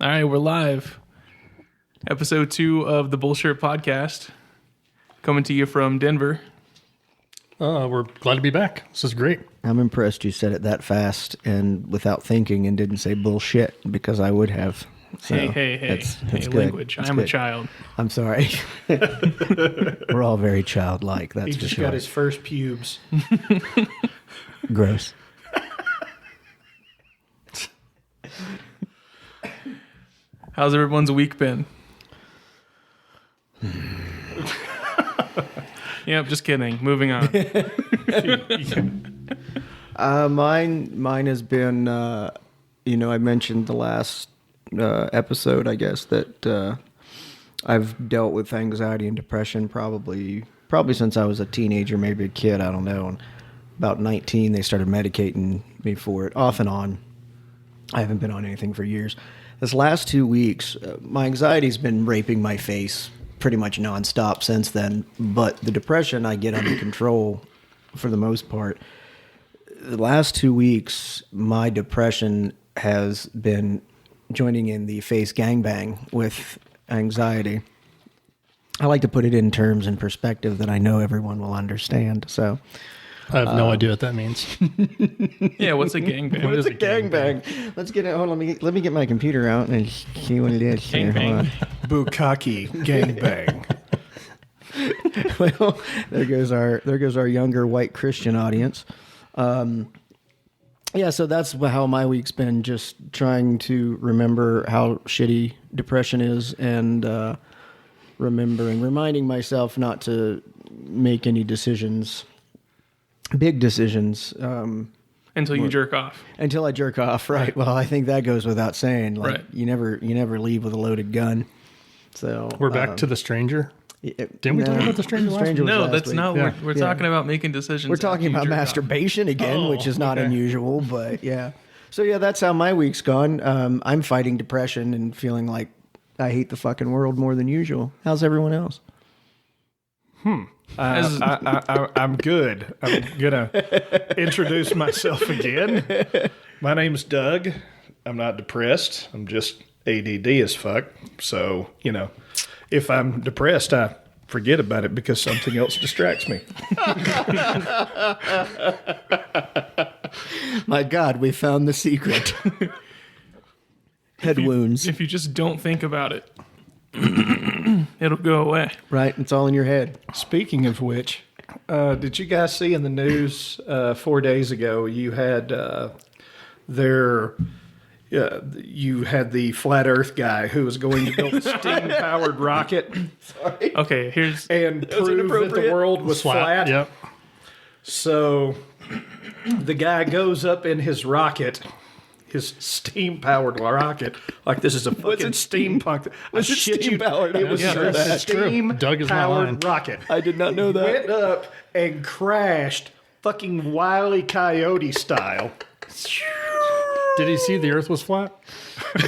All right, we're live. Episode 2 of the Bullshirt podcast. Coming to you from Denver. We're glad to be back. This is great. I'm impressed you said it that fast and without thinking and didn't say bullshit because I would have. So Hey, that's good. language. That's I'm a good. child. I'm sorry. We're all very childlike. That's He for just sure. got his first pubes. Gross. How's everyone's week been? Yep, just kidding. Moving on. Mine has been, I mentioned the last episode, I guess, that I've dealt with anxiety and depression probably since I was a teenager, maybe a kid, I don't know. And about 19, they started medicating me for it, off and on. I haven't been on anything for years. This last 2 weeks, my anxiety's been raping my face pretty much nonstop since then, but the depression I get under control for the most part. The last 2 weeks, my depression has been joining in the face gangbang with anxiety. I like to put it in terms and perspective that I know everyone will understand. So I have no idea what that means. Yeah, what's a gangbang? What is a gangbang? Let's get it. Hold on, let me get my computer out and see what it is. here. Hold Gangbang. on. Bukkake gangbang. Well, there goes our younger white Christian audience. Yeah, so that's how my week's been, just trying to remember how shitty depression is and reminding myself not to make any decisions, big decisions, Until you jerk off. until I jerk off. Right. Well, I think that goes without saying. Like, Right. you never leave with a loaded gun. So We're back to the stranger. Didn't we talk about the stranger last week? was No, last that's week. not. Yeah. We're talking about making decisions. We're talking after you about jerk off. masturbation again, which is not okay. unusual, but yeah. So yeah, that's how my week's gone. I'm fighting depression and feeling like I hate the fucking world more than usual. How's everyone else? I'm good. I'm going to introduce myself again. My name's Doug. I'm not depressed. I'm just ADD as fuck. So, if I'm depressed, I forget about it because something else distracts me. My God, we found the secret. Head wounds, If you just don't think about it, it'll go away. right? It's all in your head. Speaking of which, did you guys see in the news 4 days ago you had you had the flat Earth guy who was going to build a steam-powered rocket Okay, here's and prove that the inappropriate? world was flat. Yep. So the guy goes up in his rocket, his steam-powered rocket, like this is a fucking steampunk. Was it steam-powered? It was Yeah, a that's true. Doug is not lying. steam-powered rocket. I did not know that. Went up and crashed, fucking Wile E. Coyote style. Did he see the Earth was flat?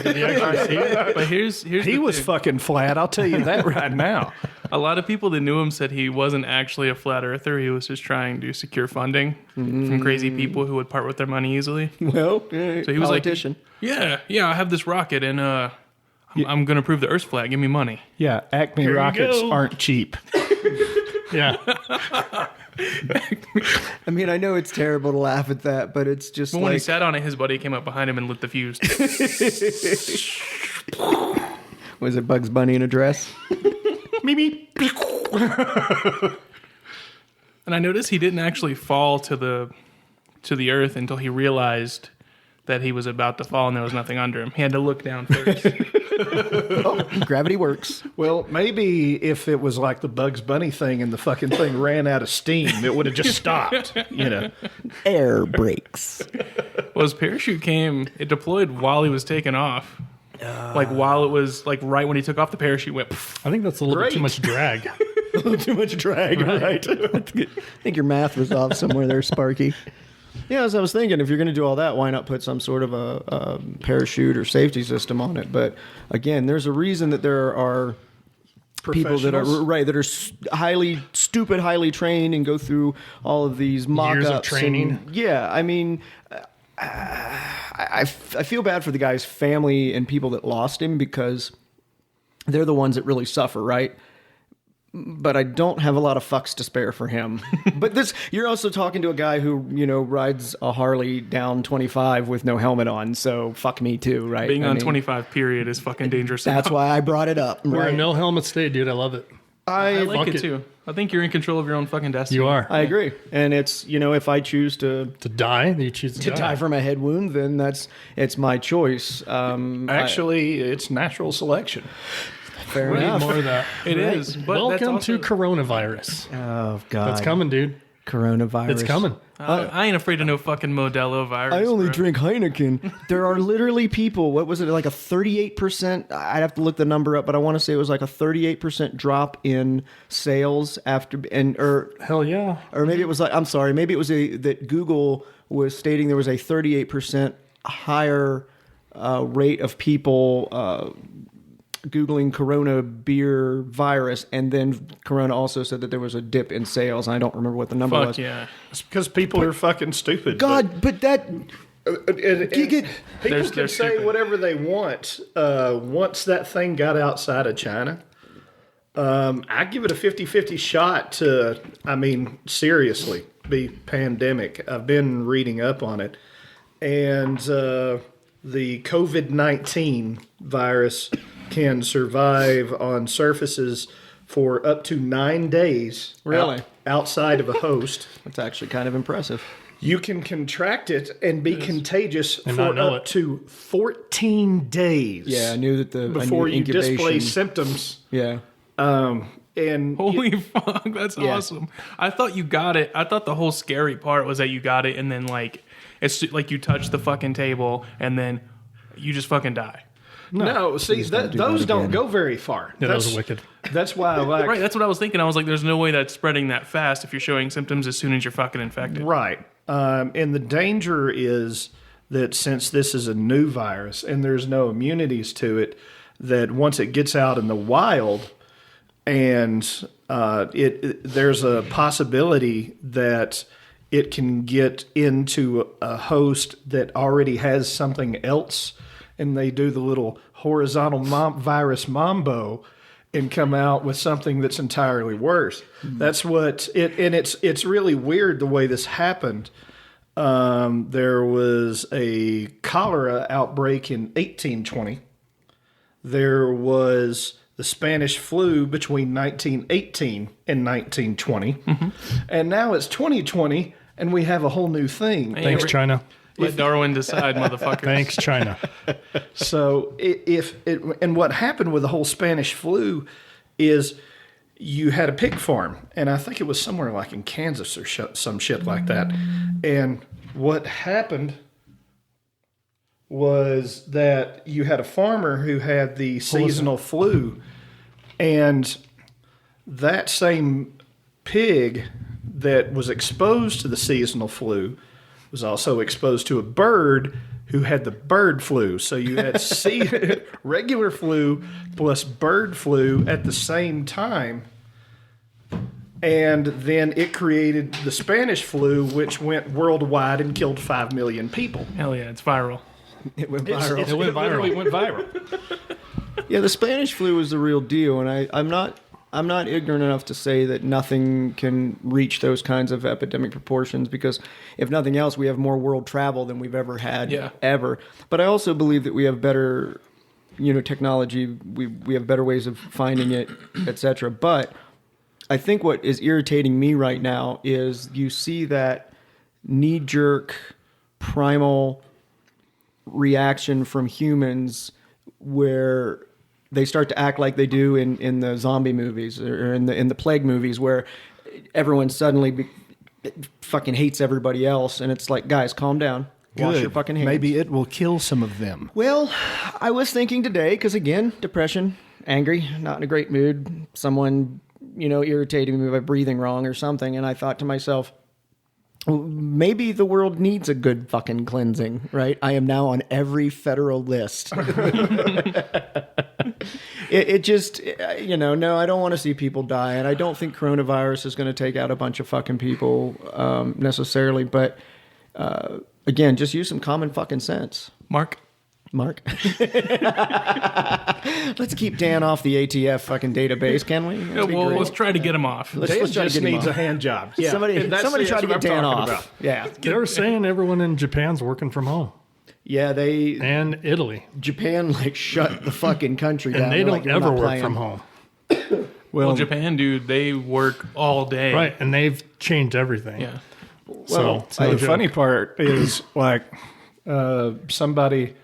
Did he actually see it? but here's He the was thing. fucking flat. I'll tell you that right now. A lot of people that knew him said he wasn't actually a flat earther. He was just trying to secure funding from crazy people who would part with their money easily. Well, So he was politician. like, yeah, I have this rocket and I'm going to prove the Earth's flat. Give me money. Yeah, Acme you rockets go. aren't cheap. Yeah. I mean, I know it's terrible to laugh at that, but it's just But when he like, sat on it, his buddy came up behind him and lit the fuse. was it Bugs Bunny in a dress? Meep, meep. And I noticed he didn't actually fall to the earth until he realized that he was about to fall and there was nothing under him. He had to look down first. Gravity works. Well, maybe if it was like the Bugs Bunny thing and the fucking thing ran out of steam, it would have just stopped. Air brakes. Well, his parachute it deployed while he was taking off. Like while it was like right when he took off, the parachute went. I think that's a little bit too much drag. A little too much drag, right? I think your math was off somewhere there, Sparky. Yeah, as I was thinking, if you're going to do all that, why not put some sort of a parachute or safety system on it? But again, there's a reason that there are people that are right that are highly trained and go through all of these mock-ups. Years of training. Yeah, I mean, I feel bad for the guy's family and people that lost him because they're the ones that really suffer, right? But I don't have a lot of fucks to spare for him. But you're also talking to a guy who, rides a Harley down 25 with no helmet on. So fuck me too, right? Being on 25 period is fucking dangerous. That's why I brought it up. We're Right? a no helmet state, dude. I love it. I like fuck it it. too. I think you're in control of your own fucking destiny. You are. I agree. And it's, if I choose to Die, you choose to die from a head wound, then it's my choice. Actually, it's natural selection. Fair We need enough. more of that. It is. But that's Welcome also, to coronavirus. Oh, God. That's coming, dude. Coronavirus. It's coming. I ain't afraid of no fucking Modelo virus. I only bro. drink Heineken. There are literally people, what was it, like a 38%? I'd have to look the number up, but I want to say it was like a 38% drop in sales or Hell yeah. maybe it was like, I'm sorry, maybe it was that Google was stating there was a 38% higher rate of people Googling Corona beer virus, and then Corona also said that there was a dip in sales. I don't remember what the number Fuck was. yeah. It's because people are fucking stupid. God, but that... And people They're can say stupid. whatever they want. Once that thing got outside of China, I give it a 50-50 shot to, seriously, be pandemic. I've been reading up on it. And the COVID-19 virus can survive on surfaces for up to 9 days. Really? Outside of a host. That's actually kind of impressive. You can contract it and be contagious And for not know up it. to 14 days. Yeah, I knew that before you incubation, display symptoms. Yeah. And Holy fuck, that's Yeah. awesome. I thought you got it. I thought the whole scary part was that you got it and then it's like you touch the fucking table and then you just fucking die. no, see, don't do those that don't again. go very far. Yeah, that was wicked. That's why I like. Right, that's what I was thinking. I was like, there's no way that's spreading that fast if you're showing symptoms as soon as you're fucking infected. Right. And the danger is that since this is a new virus and there's no immunities to it, that once it gets out in the wild, and there's a possibility that it can get into a host that already has something else, and they do the little horizontal virus mambo and come out with something that's entirely worse. That's what it, and it's really weird the way this happened. There was a cholera outbreak in 1820. There was the Spanish flu between 1918 and 1920. And now it's 2020 and we have a whole new thing. Thanks, China. Let Darwin decide, motherfucker. Thanks, China. So and what happened with the whole Spanish flu is you had a pig farm, and I think it was somewhere like in Kansas or some shit like that. And what happened was that you had a farmer who had the seasonal flu, and that same pig that was exposed to the seasonal flu was also exposed to a bird who had the bird flu. So you had regular flu plus bird flu at the same time. And then it created the Spanish flu, which went worldwide and killed 5 million people. Hell yeah, it's viral. It went viral. It went literally viral. went viral. Yeah, the Spanish flu was the real deal, and I'm not ignorant enough to say that nothing can reach those kinds of epidemic proportions, because if nothing else, we have more world travel than we've ever had ever. But I also believe that we have better, technology. We have better ways of finding it, etc. But I think what is irritating me right now is you see that knee-jerk, primal reaction from humans where they start to act like they do in the zombie movies or in the plague movies, where everyone suddenly fucking hates everybody else, and it's like, guys, calm down, wash your fucking hands. Maybe it will kill some of them. Well, I was thinking today, because again, depression, angry, not in a great mood, someone irritating me by breathing wrong or something, and I thought to myself, maybe the world needs a good fucking cleansing, right? I am now on every federal list. It just, no, I don't want to see people die. And I don't think coronavirus is going to take out a bunch of fucking people necessarily. But Again, just use some common fucking sense. Mark. Let's keep Dan off the ATF fucking database, can we? Yeah, well, let's try to get him off. Let's Dan try to just get him needs a off. hand job. Yeah. Somebody try to get Dan off. About. Yeah. They were saying everyone in Japan's working from home. Yeah, And Italy. Japan shut the fucking country down. And they They're don't like, "You're ever not work playing." from home. Well, Japan, dude, they work all day. Right. And they've changed everything. Yeah. So it's no The joke. funny part is somebody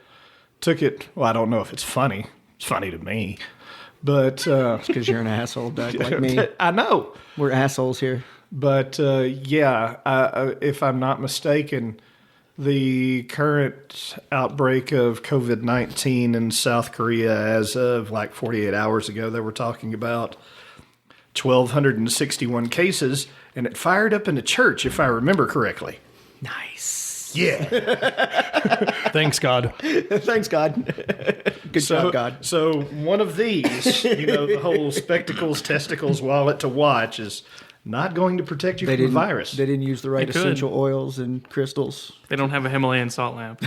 took it. Well, I don't know if it's funny. It's funny to me, but Because you're an asshole, Doug, like me. I know. We're assholes here. But if I'm not mistaken, the current outbreak of COVID-19 in South Korea, as of 48 hours ago, they were talking about 1,261 cases, and it fired up in a church, if I remember correctly. Nice. Yeah. Thanks, God. Thanks, God. Good job, God. So one of these, the whole spectacles, testicles, wallet to watch is not going to protect you from the virus. They didn't use the right They could. essential oils and crystals. They don't have a Himalayan salt lamp.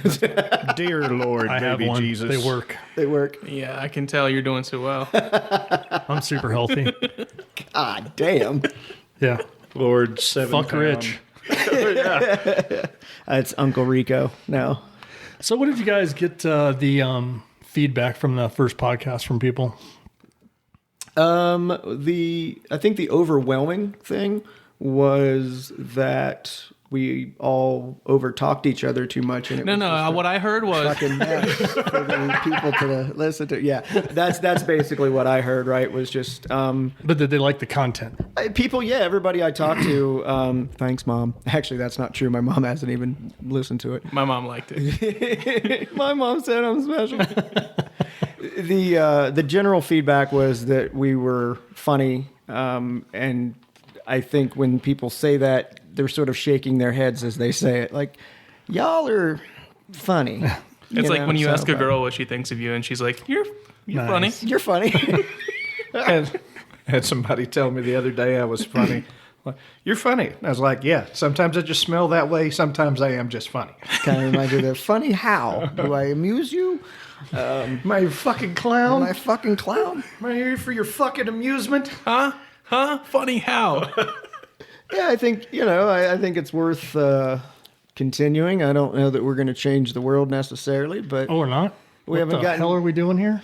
Dear Lord, I have baby one. Jesus. They work. They work. Yeah, I can tell you're doing so well. I'm super healthy. God damn. Yeah. Lord, 7 Fuck pound. rich. It's Uncle Rico now. So what did you guys get the feedback from the first podcast from people? I think the overwhelming thing was that we all overtalked each other too much, and it was just what I heard was fucking mess for the people to listen to. Yeah, that's basically what I heard. Right, was just But did they like the content? people. Yeah, everybody I talked to. Thanks, Mom. Actually, that's not true. My mom hasn't even listened to it. my mom liked it. My mom said I'm special. The general feedback was that we were funny, and I think when people say that, they're sort of shaking their heads as they say it, like, y'all are funny. It's like when you ask a but girl what she thinks of you, and she's like, "You're Nice. funny." you're funny. Had somebody tell me the other day I was funny. Like, you're funny. I was like, yeah, sometimes I just smell that way. Sometimes I am just funny. Kind of reminds you of that. Funny how? Do I amuse you? Am I a fucking clown? Am I a fucking clown? Am I here for your fucking amusement? Huh? Funny how? Yeah, I think, I think it's worth continuing. I don't know that we're going to change the world necessarily, but Oh, we're not? What haven't the gotten- hell are we doing here?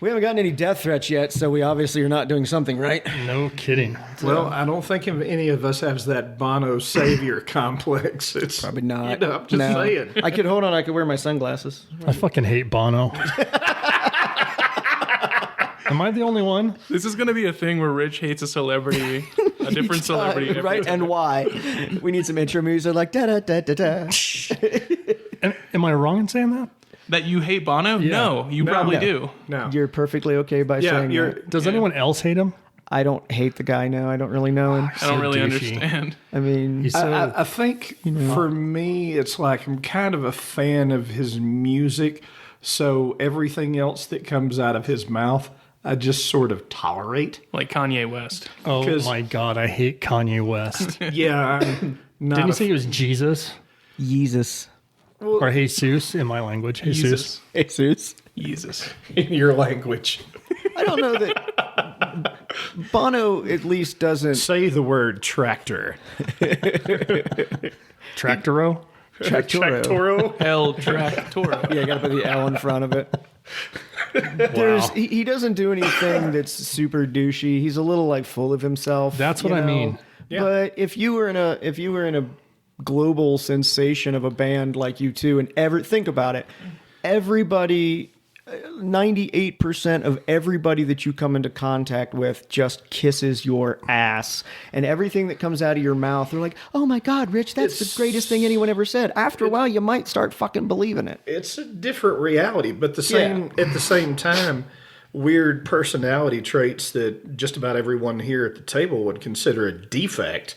we haven't gotten any death threats yet, so we obviously are not doing something right. No kidding. Well, I don't think any of us has that Bono savior complex. It's Probably not. I'm just No. saying. I could hold on. I could wear my sunglasses. I fucking hate Bono. Am I the only one? This is going to be a thing where Rich hates a celebrity, a different celebrity. every right? time. And why? We need some intro music like da da da da da. Am I wrong in saying that? That you hate Bono? No, you probably No. do. No. You're perfectly okay by saying that. Does anyone else hate him? I don't hate the guy now. I don't really know him. I don't really douchey. understand. I mean, He's so I think for me, it's like I'm kind of a fan of his music. So everything else that comes out of his mouth, I just sort of tolerate. Like Kanye West. oh 'cause- my god, I hate Kanye West. Yeah. I'm not Didn't you a say he was Jesus Jesus. or Jesus in my language? Jesus. Jesus. Jesus. Jesus. in your language. I don't know that Bono at least doesn't. Say the word tractor. Tractoro? Tractoro. El Tractoro. Yeah, you got to put the L in front of it. He doesn't do anything that's super douchey. He's a little full of himself. That's what I mean. Yeah. But if you were in a global sensation of a band like U2, and think about it, everybody, 98% of everybody that you come into contact with just kisses your ass, and everything that comes out of your mouth, they're like, "Oh my God, Rich, that's the greatest thing anyone ever said." After a while, you might start fucking believing it. It's a different reality, but at the same time, weird personality traits that just about everyone here at the table would consider a defect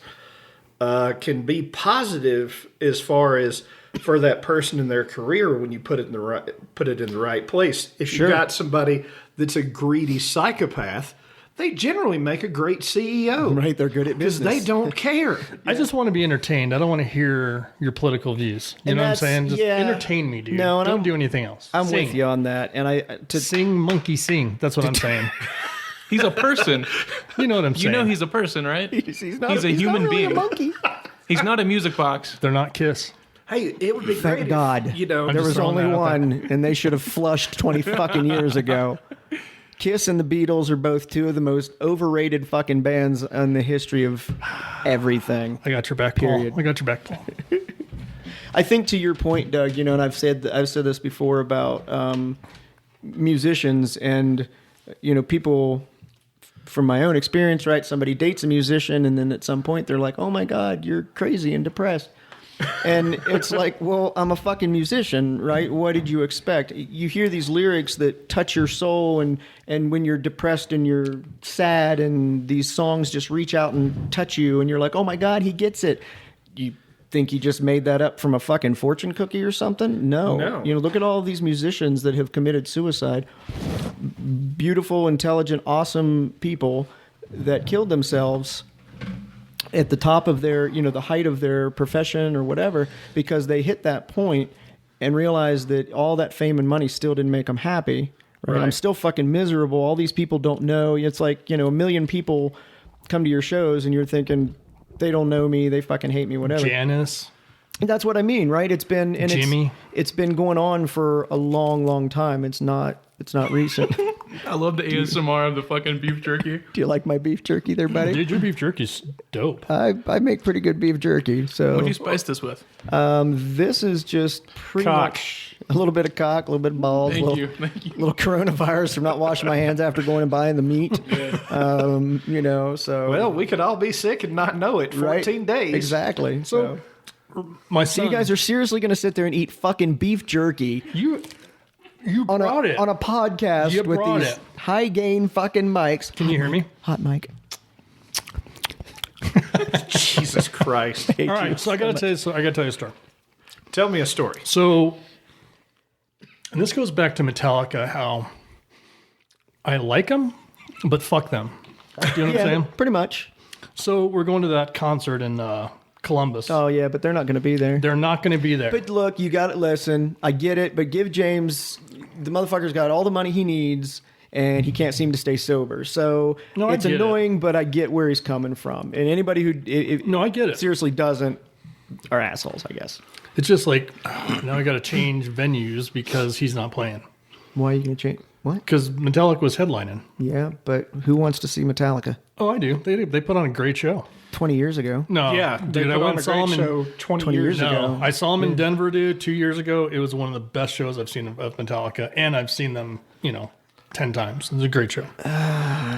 can be positive as far as for that person in their career when you put it in the right place. If Sure. you got somebody that's a greedy psychopath, they generally make a great CEO. Right, they're good at Because business. they don't care. I just want to be entertained. I don't want to hear your political views. You And know what I'm that's- saying? Just yeah. entertain me, dude. No, and don't I'm- do anything else. I'm Sing. with you on that. And To sing, monkey, sing. That's what I'm saying. He's a person. You know what I'm saying? You know he's a person, right? he's not He's a human not really being. a monkey. He's not a music box. They're not Kiss. Hey, it would be Thank great God. if, you know, I'm There just was throwing only that out one, and they should have flushed 20 fucking years ago. Kiss and the Beatles are both two of the most overrated fucking bands in the history of everything. I got your back, Period. Paul. I got your back, Paul. I think to your point, Doug, and I've said this before about musicians and people from my own experience, right? Somebody dates a musician, and then at some point they're like, "Oh my God, you're crazy and depressed." And it's like, well, I'm a fucking musician, right? What did you expect? You hear these lyrics that touch your soul, and when you're depressed and you're sad, and these songs just reach out and touch you, and you're like, oh my God, he gets it. You think he just made that up from a fucking fortune cookie or something? No. Look at all these musicians that have committed suicide. Beautiful, intelligent, awesome people that killed themselves at the top of their, the height of their profession or whatever, because they hit that point and realized that all that fame and money still didn't make them happy. Right? I'm still fucking miserable. All these people don't know. It's like, a million people come to your shows and you're thinking, they don't know me. They fucking hate me, whatever. Janice. And that's what I mean, right? It's been, and Jimmy. It's been going on for a long, long time. It's not recent. I love the ASMR of the fucking beef jerky. Do you like my beef jerky there, buddy? Dude, your beef jerky's dope. I make pretty good beef jerky. So What do you spice this with? this is just pretty Cock. much a little bit of cock, a little bit of balls, Thank little, you. Thank you. little coronavirus from not washing my hands after going and buying the meat. So well, we could all be sick and not know it. 14 right? days. Exactly. So My son, you guys are seriously going to sit there and eat fucking beef jerky you on brought a it. on a podcast You with brought these it. high gain fucking mics? Can you hear me? Hot mic. Jesus Christ. All right, so I gotta tell you a story. Tell me a story. So, and this goes back to Metallica, how I like them, but fuck them. Do you know what I'm saying? Pretty much. So we're going to that concert in Columbus. Oh yeah, but they're not going to be there. They're not going to be there. But look, you got to listen. I get it, but give James, the motherfucker's got all the money he needs, and he can't seem to stay sober. So No, I it's get it. annoying, but I get where he's coming from. And anybody who No, I get it. seriously doesn't are assholes, I guess. It's just like now I got to change venues because he's not playing. Why are you going to change? What? Because Metallica was headlining. Yeah, but who wants to see Metallica? Oh, I do. They put on a great show. 20 years ago. No, Yeah, they dude, I put went on and a saw great him show in 20 years years ago. ago. No, I saw them in Denver, dude, 2 years ago. It was one of the best shows I've seen of Metallica, and I've seen them, 10 times. It was a great show.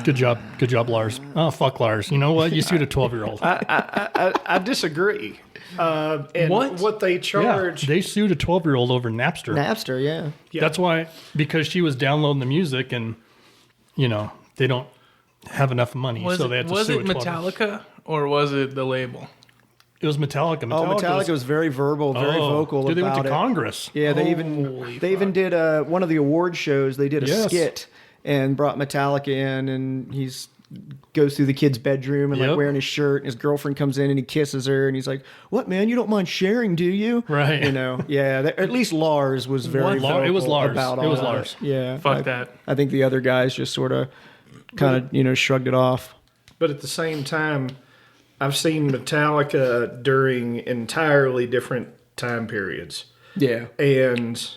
Good job, Lars. Oh, fuck Lars. You know what? You sued a 12-year-old. I disagree. And what they Yeah, charge. they sued a 12-year-old over Napster. Napster, yeah. Yeah. That's why, because she was downloading the music, and they don't have enough money, Was so they had to it sue a 12-year-old. Metallica or was it the label? It was Metallica. Metallica was very verbal, very vocal dude, they about went to it. Congress. Yeah, they Holy even did one of the award shows. They did a Yes. skit and brought Metallica in, and he's goes through the kid's bedroom and like Yep. wearing his shirt. And his girlfriend comes in and he kisses her, and he's like, "What, man? You don't mind sharing, do you?" Right. Yeah. At least Lars was very vocal It was Lars. about It all was that. Lars. Yeah, Fuck that. I think the other guys just sort of kind of shrugged it off. But at the same time, I've seen Metallica during entirely different time periods. Yeah. And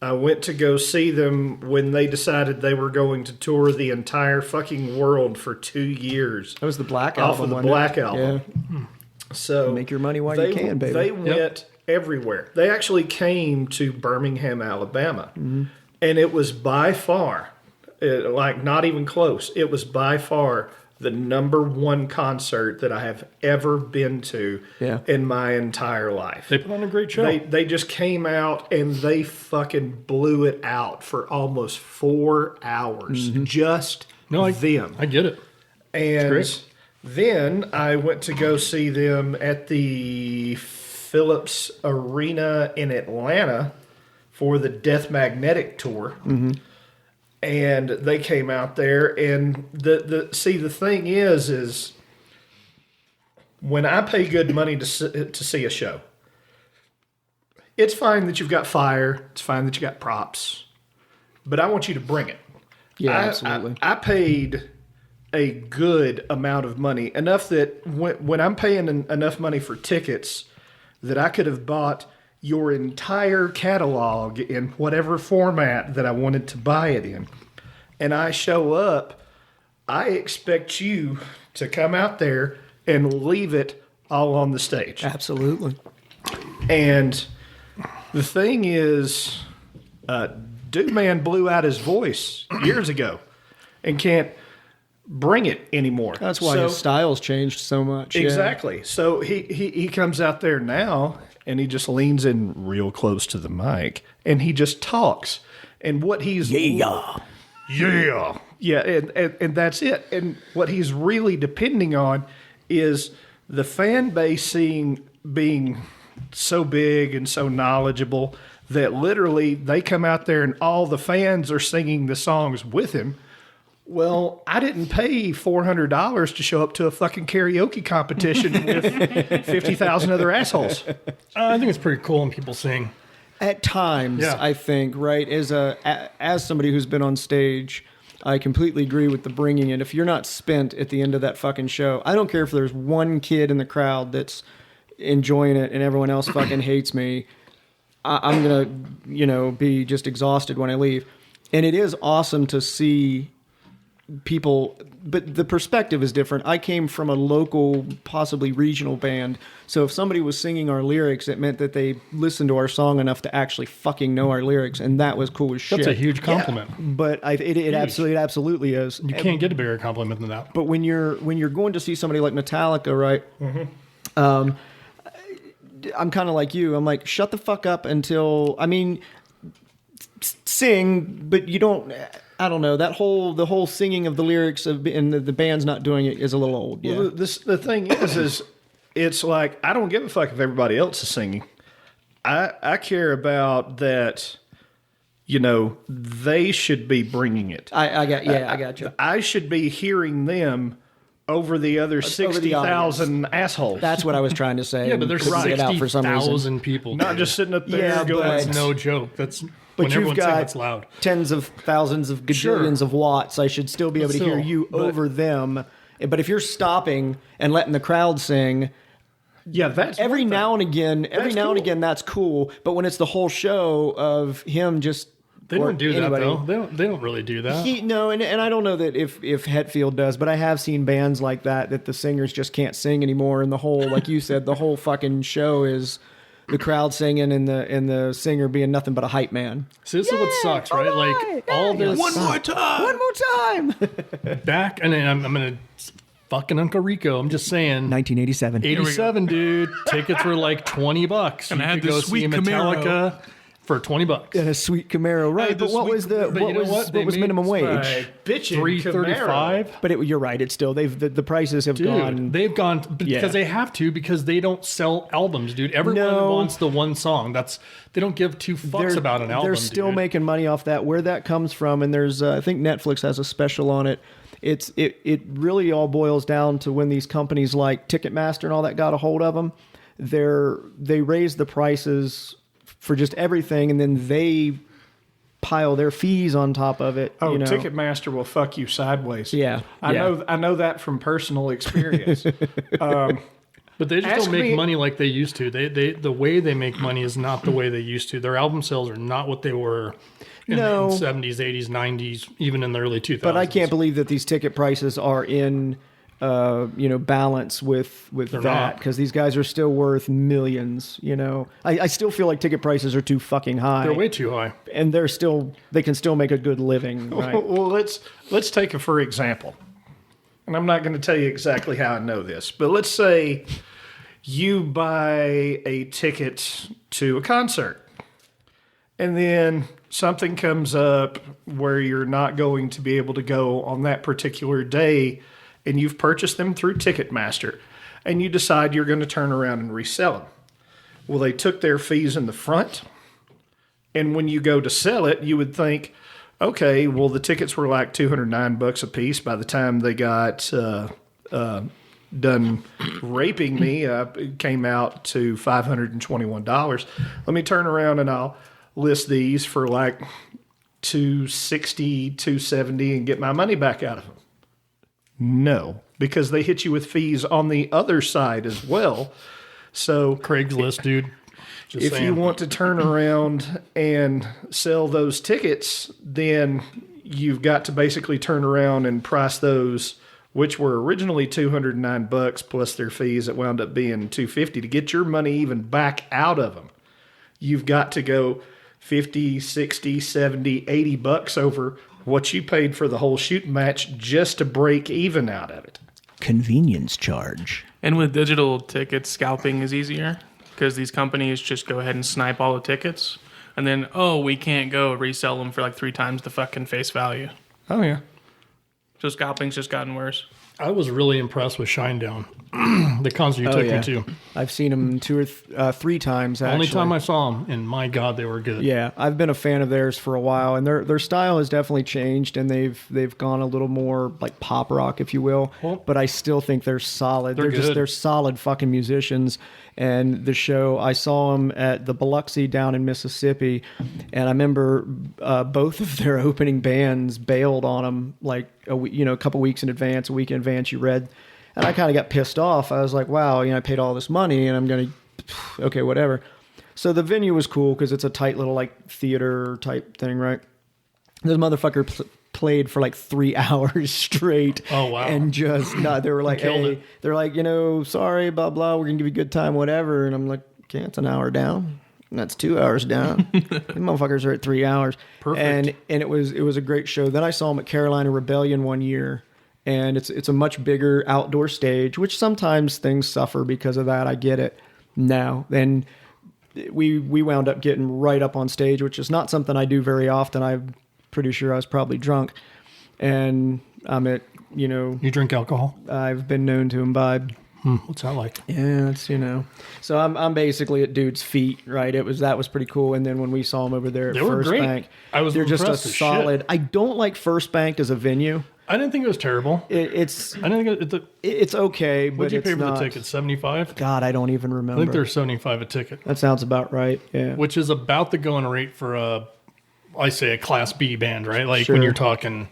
I went to go see them when they decided they were going to tour the entire fucking world for 2 years. That was the Black Off Album. of the wasn't it? Black Album. Yeah. So Make your money while you can, baby. They went everywhere. They actually came to Birmingham, Alabama. Mm-hmm. And it was by far, not even close, it was by far the number one concert that I have ever been to Yeah. in my entire life. They put on a great show. They just came out and they fucking blew it out for almost 4 hours. Just them. I get it. And great. then I went to go see them at the Phillips Arena in Atlanta for the Death Magnetic tour. and they came out there, and the thing is when I pay good money to see a show, it's fine that you've got fire, it's fine that you got props, but I want you to bring it. Yeah, absolutely. I paid a good amount of money, enough that when I'm paying enough money for tickets that I could have bought your entire catalog in whatever format that I wanted to buy it in, and I show up, I expect you to come out there and leave it all on the stage. Absolutely. And the thing is, Dude Man blew out his voice years ago and can't bring it anymore. That's why his style's changed so much. Exactly. Yeah. So he comes out there now and he just leans in real close to the mic and he just talks. And what he's yeah, and that's it. And what he's really depending on is the fan base being so big and so knowledgeable that literally they come out there and all the fans are singing the songs with him. Well, I didn't pay $400 to show up to a fucking karaoke competition with 50,000 other assholes. I think it's pretty cool when people sing. At times, Yeah. I think, right, as somebody who's been on stage, I completely agree with the bringing it. If you're not spent at the end of that fucking show, I don't care if there's one kid in the crowd that's enjoying it and everyone else fucking hates me. I'm going to, be just exhausted when I leave. And it is awesome to see people, but the perspective is different. I came from a local, possibly regional band. So if somebody was singing our lyrics, it meant that they listened to our song enough to actually fucking know our lyrics. And that was cool as shit. That's a huge compliment. Yeah. But it absolutely is. You can't get a bigger compliment than that. But when you're going to see somebody like Metallica, right? Mm-hmm. I'm kind of like you. I'm like, shut the fuck up until, sing, but you don't. I don't know, the whole singing of the lyrics and the band's not doing it is a little old. Yeah. Well, the thing is it's like I don't give a fuck if everybody else is singing. I care about that. They should be bringing it. I got you. I should be hearing them over the other 60,000 assholes. That's what I was trying to say. Yeah, but there's Couldn't get out for some reason. 60,000 people. Not just sitting up there going, That's no joke. That's but when you've everyone's got saying it's loud. Tens of thousands of gajillions of watts. I should still be able to hear you over them. But if you're stopping and letting the crowd sing, yeah, that's every now and again, that's cool. But when it's the whole show of him just. They don't do that, though. They don't really do that. And I don't know that if Hetfield does, but I have seen bands like that the singers just can't sing anymore, and the whole, like you said, the whole fucking show is the crowd singing and the singer being nothing but a hype man. So this is what sucks, right? Like all this. One more time. Back, and I'm gonna fucking Uncle Rico. I'm just saying. 1987. 87, dude. Tickets were like $20. And you I had could go this see sweet Metallica for $20. And a sweet Camaro, right? But what was minimum wage? bitching $3.35. But you're right. It's still the prices have gone. They've gone because they have to, because they don't sell albums, dude. Everyone wants the one song. They don't give two fucks about an album. They're still making money off that. Where that comes from, and there's I think Netflix has a special on it. It really all boils down to when these companies like Ticketmaster and all that got a hold of them. They raise the prices for just everything, and then they pile their fees on top of it. Oh, Ticketmaster will fuck you sideways. Yeah, I know that from personal experience. But they just don't make money like they used to. The way they make money is not the way they used to. Their album sales are not what they were in the 70s, 80s, 90s, even in the early 2000s. But I can't believe that these ticket prices are in balance with that, because these guys are still worth millions. I still feel like ticket prices are too fucking high. They're way too high, and they can still make a good living. Right? Well, let's take it for example, and I'm not going to tell you exactly how I know this, but let's say you buy a ticket to a concert, and then something comes up where you're not going to be able to go on that particular day, and you've purchased them through Ticketmaster, and you decide you're going to turn around and resell them. Well, they took their fees in the front, and when you go to sell it, you would think, okay, well, the tickets were like $209 a piece. By the time they got done raping me, it came out to $521. Let me turn around and I'll list these for like $260, $270 and get my money back out of them. No, because they hit you with fees on the other side as well. So Craigslist, dude. Just if saying. you want to turn around and sell those tickets, then you've got to basically turn around and price those, which were originally $209 plus their fees that wound up being $250 to get your money even back out of them. You've got to go 50, 60, 70, $80 over what you paid for the whole shooting match just to break even out of it. Convenience charge. And with digital tickets, scalping is easier because these companies just go ahead and snipe all the tickets. And then, we can't go resell them for like 3 times the fucking face value. Oh, yeah. So scalping's just gotten worse. I was really impressed with Shinedown, the concert you took me to. I've seen them 2 or 3 times, actually. Only time I saw them, and my God, they were good. Yeah, I've been a fan of theirs for a while, and their style has definitely changed, and they've gone a little more like pop rock, if you will. But I still think they're solid. They're solid fucking musicians. And the show, I saw them at the Biloxi down in Mississippi, and I remember both of their opening bands bailed on them like a couple weeks in advance, a week in advance. You read, and I kind of got pissed off. I was like, wow, I paid all this money, and I'm gonna, okay, whatever. So the venue was cool because it's a tight little like theater type thing, right? This motherfucker played for like 3 hours straight. Oh, wow. And just they were like, Killed hey, it. they're like, sorry, blah blah, we're gonna give you a good time, whatever. And I'm like, okay, it's an hour down. And that's 2 hours down. These motherfuckers are at 3 hours. Perfect. And it was a great show. Then I saw them at Carolina Rebellion one year, and it's a much bigger outdoor stage, which sometimes things suffer because of that. I get it now. And we wound up getting right up on stage, which is not something I do very often. I'm pretty sure I was probably drunk, and I'm at You drink alcohol? I've been known to imbibe. What's that like? Yeah, it's So I'm basically at dude's feet, right? That was pretty cool. And then when we saw them over there at They were First great. Bank, I was they're just a impressed as solid. shit. I don't like First Bank as a venue. I didn't think it was terrible. It's I didn't think it's okay, but what'd you it's pay for not. the ticket? $75? God, I don't even I remember. think they're $75 a ticket, That sounds about right. Yeah. which is about the going rate for a Class B band, right? Like Sure. when you're talking,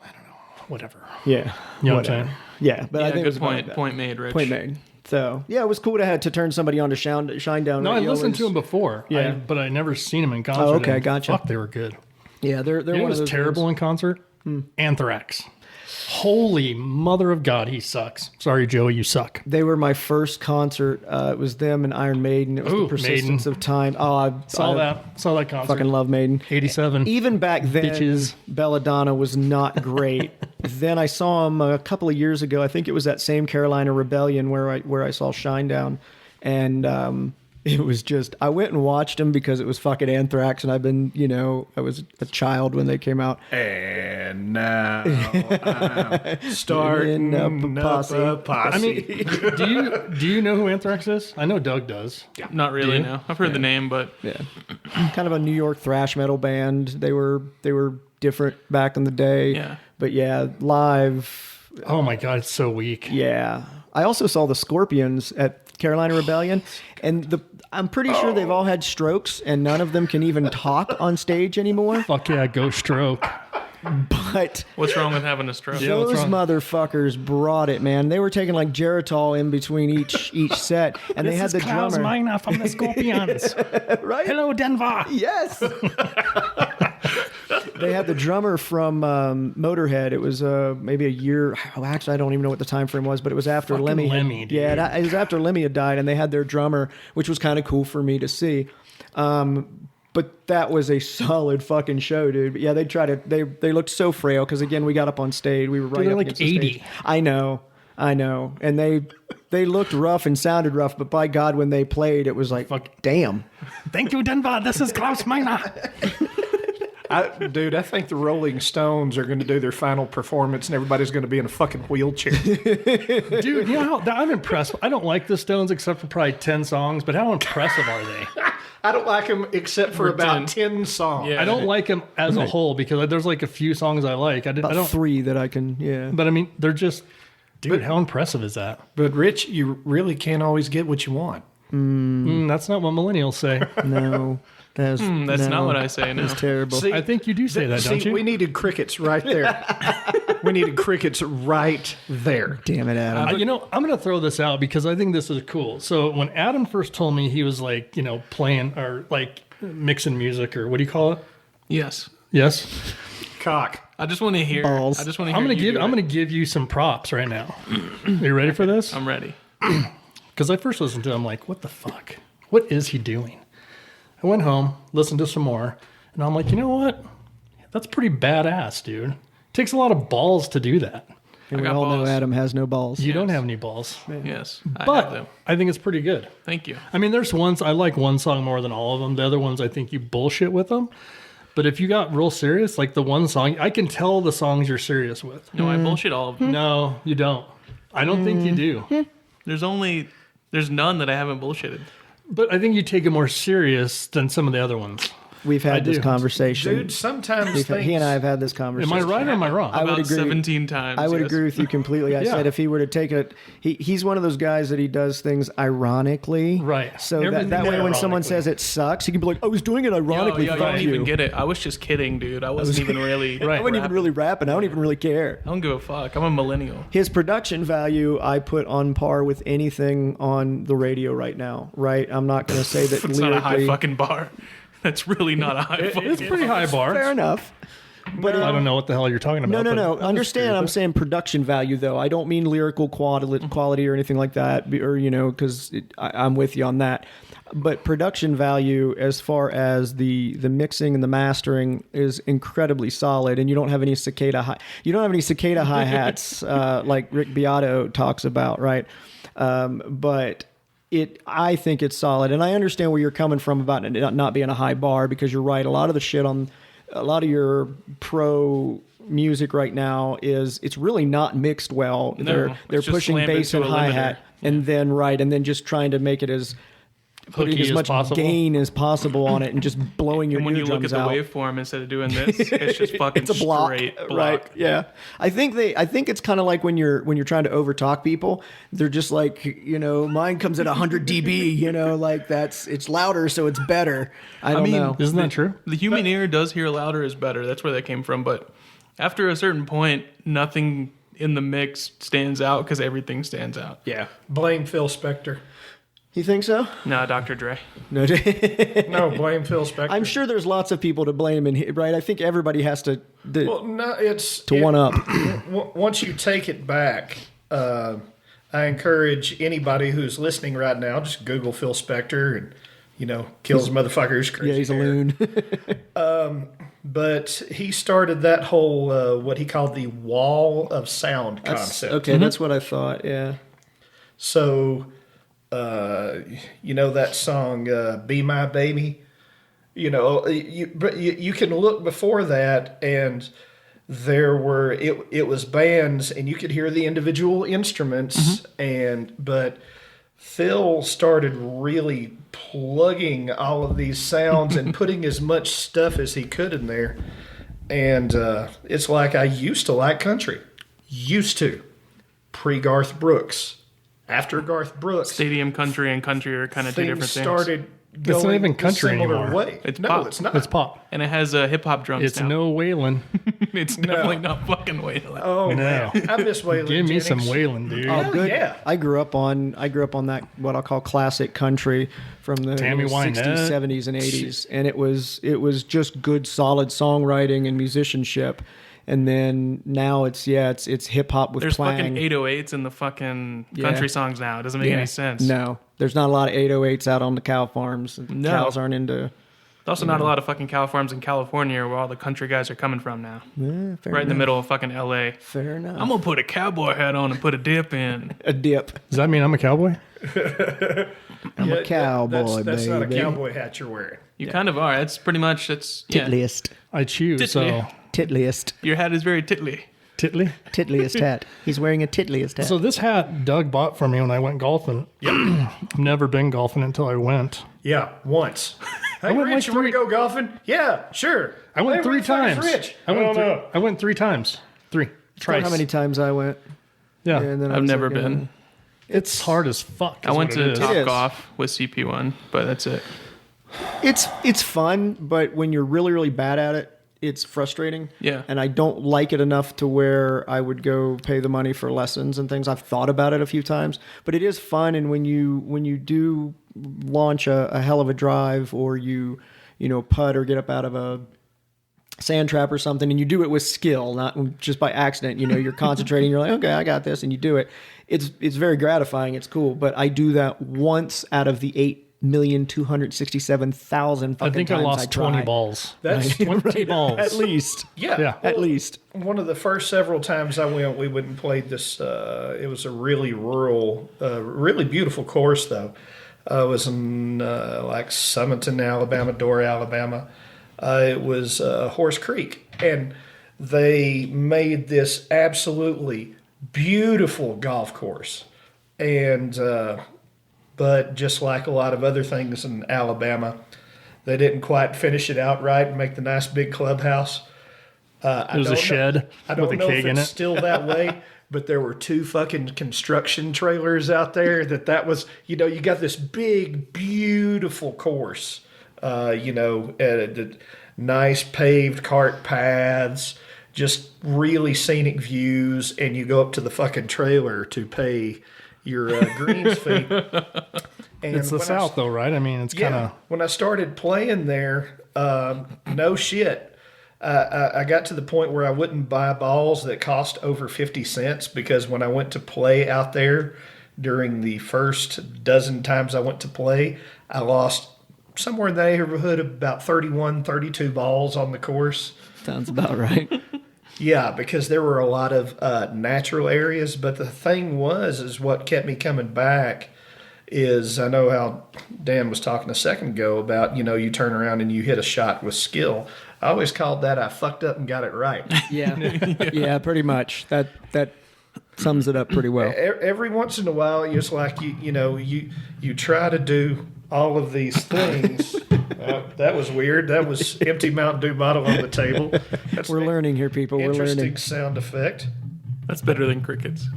I don't know, whatever. Yeah. You know what Whatever. I'm saying? Yeah, but I think it good was about point. that. Point made, Rich. Point made. So yeah, it was cool to turn somebody on to Shinedown. No, I Radio. listened It to them was- before, Yeah. but I never seen them in concert. Oh, okay, and gotcha. Fuck, they were good. Yeah, they're You know one what of was those terrible bands. in concert? Anthrax. Holy mother of God, he sucks. Sorry, Joey, you suck. They were my first concert. It was them and Iron Maiden. It was Ooh, the Persistence Maiden. of Time. Oh, I Saw that concert. Fucking love Maiden. 87. Even back then, Bitches. Belladonna was not great. Then I saw him a couple of years ago. I think it was that same Carolina Rebellion where I saw Shinedown, and it was just I went and watched him because it was fucking Anthrax, and I've been I was a child when they came out. And now I'm starting up a posse. a posse. I mean, do you know who Anthrax is? I know Doug does. Not really, you? no. I've heard the name, but Yeah, kind of a New York thrash metal band. They were different back in the day. Yeah. But yeah, live. Oh my God, it's so weak. Yeah. I also saw the Scorpions at Carolina Rebellion, and I'm pretty sure they've all had strokes, and none of them can even talk on stage anymore. Fuck yeah, go stroke. But what's wrong with having a stroke? Yeah, what's those wrong? motherfuckers brought it, man. They were taking like Geritol in between each set, and they had the drummer. Miner from the Scorpions. Right? Hello, Denver. Yes. They had the drummer from Motorhead. It was maybe a year. Actually, I don't even know what the time frame was, but it was after Fucking Lemmy. Lemmy, dude. Yeah, it was after Lemmy had died, and they had their drummer, which was kind of cool for me to see. But that was a solid fucking show, dude. But yeah, they looked so frail because again, we got up on stage. We were right they're up like against the 80. stage. I know, and they looked rough and sounded rough, but by God, when they played, it was like, damn. Thank you, Denver. This is Klaus Miner. Dude, I think the Rolling Stones are going to do their final performance and everybody's going to be in a fucking wheelchair. Dude, I'm impressed. I don't like the Stones except for probably 10 songs, but how impressive are they? I don't like him except for about 10 songs. Yeah. I don't like him as a whole because there's like a few songs I like. I About don't. 3 that I can, yeah. But I mean, they're just, dude. How impressive is that? But Rich, you really can't always get what you want. That's not what millennials say. No. That's not what I say now. That's terrible. See, I think you do say that, don't you? We needed crickets right there. We needed crickets right there. Damn it, Adam. You know, I'm going to throw this out because I think this is cool. So when Adam first told me he was like, you know, playing or like mixing music or what do you call it? Yes. Yes. Cock. I just want to hear. Balls. I just want to hear. I'm going to give you some props right now. Are you ready for this? I'm ready. Because I first listened to it, I'm like, what the fuck? What is he doing? I went home, listened to some more, and I'm like, you know what? That's pretty badass, dude. It takes a lot of balls to do that. And we got all know balls. Adam has no balls. You don't have any balls. Yes. I have But them. I think it's pretty good. Thank you. I mean, there's ones, I like one song more than all of them. The other ones, I think you bullshit with them. But if you got real serious, like the one song, I can tell the songs you're serious with. No, I bullshit all of them. No, you don't. I don't think you do. There's none that I haven't bullshitted. But I think you take it more serious than some of the other ones. We've had this do. conversation. Dude, sometimes He and I have had this conversation. Am I right or am I wrong? I would About agree. 17 times. I would yes. agree with you completely. I Yeah. said if he were to take it, he's one of those guys that he does things ironically. Right. So Everything that way, when someone ironically. says it sucks, he can be like, I was doing it ironically. Yo, you fuck don't you. even get it. I was just kidding, dude. I wasn't even really. Right. I wasn't even really rapping. I don't even really care. I don't give a fuck. I'm a millennial. His production value, I put on par with anything on the radio right now. Right? I'm not going to say that It's not a high lyrically. fucking bar. That's really not a high fucking It's pretty high bar. Fair enough. But I don't know what the hell you're talking about. No. but Understand? I'm saying production value, though. I don't mean lyrical quality or anything like that, or because I'm with you on that. But production value, as far as the mixing and the mastering, is incredibly solid, and you don't have any cicada hi hats like Rick Beato talks about, right? But I think it's solid, and I understand where you're coming from about it not being a high bar, because you're right. A lot of your pro music right now it's really not mixed well. No, They're it's just pushing slammed bass into and a limiter. hi-hat and then just trying to make it as putting Hooky as as much possible. gain as possible on it and just blowing your And when you look eardrums at the out. waveform instead of doing this, it's just fucking It's a block, straight block. right? Yeah, I think it's kind of like when you're trying to overtalk people. They're just like, mine comes at 100 dB. Like it's louder, so it's better. I don't know. Isn't that true? The human ear does hear louder is better. That's where that came from. But after a certain point, nothing in the mix stands out because everything stands out. Yeah. Blame Phil Spector. You think so? No, Dr. Dre. No. No, blame Phil Spector. I'm sure there's lots of people to blame, right? I think everybody has to Well, no, one up. Once you take it back, I encourage anybody who's listening right now, just Google Phil Spector and, kills motherfuckers. Yeah, he's a loon. But he started that whole, what he called the wall of sound concept. Okay, that's what I thought. Yeah. So, that song, Be My Baby, you can look before that and it was bands and you could hear the individual instruments but Phil started really plugging all of these sounds and putting as much stuff as he could in there. And it's like I used to like country. Used to. Pre-Garth Brooks. After Garth Brooks. Stadium country and country are kind of two different things. Started not going even a country similar anymore. way. It's no, pop. it's not. It's pop. And it has hip hop drums It's now. no Waylon. It's definitely not fucking Waylon. Oh, No. man. I miss Waylon Give me Jennings. some Waylon, dude. Oh, good. yeah. I grew up on that what I'll call classic country from the Tammy 60s, Wynette. 70s, and 80s, and it was just good, solid songwriting and musicianship. And then now it's hip hop with There's twang. fucking 808s in the fucking Yeah. country songs now. It doesn't make any sense. No, there's not a lot of 808s out on the cow farms. No. Cows aren't into. There's also not a lot of fucking cow farms in California where all the country guys are coming from now. Yeah, fair Right in the enough. middle of fucking LA. Fair enough. I'm gonna put a cowboy hat on and put a dip in. a dip. Does that mean I'm a cowboy? I'm a cowboy, that's not a baby. cowboy hat you're wearing. You kind of are. It's pretty much Titliest. I choose. So Tiddly. Titliest. Your hat is very tiddly. Titley. Titliest hat. He's wearing a titliest hat. So this hat Doug bought for me when I went golfing. I've never been golfing until I went. Yeah, once. Hey, went Rich, like you want to 3 go golfing? Yeah, sure. I went Hey, 3 where the fuck is times. Rich? I went 3 times. 3. Twice. how many times I went. Yeah. And then I I've was never like, been. It's hard as fuck. I went to It Top is. Golf with CP1, but that's it. It's fun, but when you're really, really bad at it, it's frustrating. Yeah. And I don't like it enough to where I would go pay the money for lessons and things. I've thought about it a few times, but it is fun. And when you do launch a hell of a drive, or you putt or get up out of a sand trap or something, and you do it with skill, not just by accident, you're concentrating, you're like, okay, I got this, and you do it. It's very gratifying. It's cool. But I do that once out of the 8,267,000 fucking I think I times lost try. 20 balls. That's 20 balls. At least. yeah. At least. One of the first several times I went, we went and played this. It was a really rural, really beautiful course, though. It was in like Summerton, Alabama, Dora, Alabama. It was Horse Creek, and they made this absolutely beautiful golf course. And but just like a lot of other things in Alabama, they didn't quite finish it out right and make the nice big clubhouse. It was a shed I don't with a know keg if in it's it. still that way, but there were 2 fucking construction trailers out there that was, you got this big, beautiful course, the nice paved cart paths, just really scenic views, and you go up to the fucking trailer to pay your greens fee. And It's the when South, though, right? I mean, it's kind of... when I started playing there, no shit. I got to the point where I wouldn't buy balls that cost over 50 cents, because when I went to play out there during the first dozen times I went to play, I lost somewhere in the neighborhood of about 31, 32 balls on the course. Sounds about right. Yeah, because there were a lot of natural areas. But the thing is what kept me coming back is, I know how Dan was talking a second ago about, you turn around and you hit a shot with skill. I always called that I fucked up and got it right. Yeah. Yeah, pretty much. That sums it up pretty well. Every once in a while, it's like you try to do all of these things. That was weird. That was empty Mountain Dew bottle on the table. That's We're learning here, people. We're interesting learning. sound effect. That's better than crickets.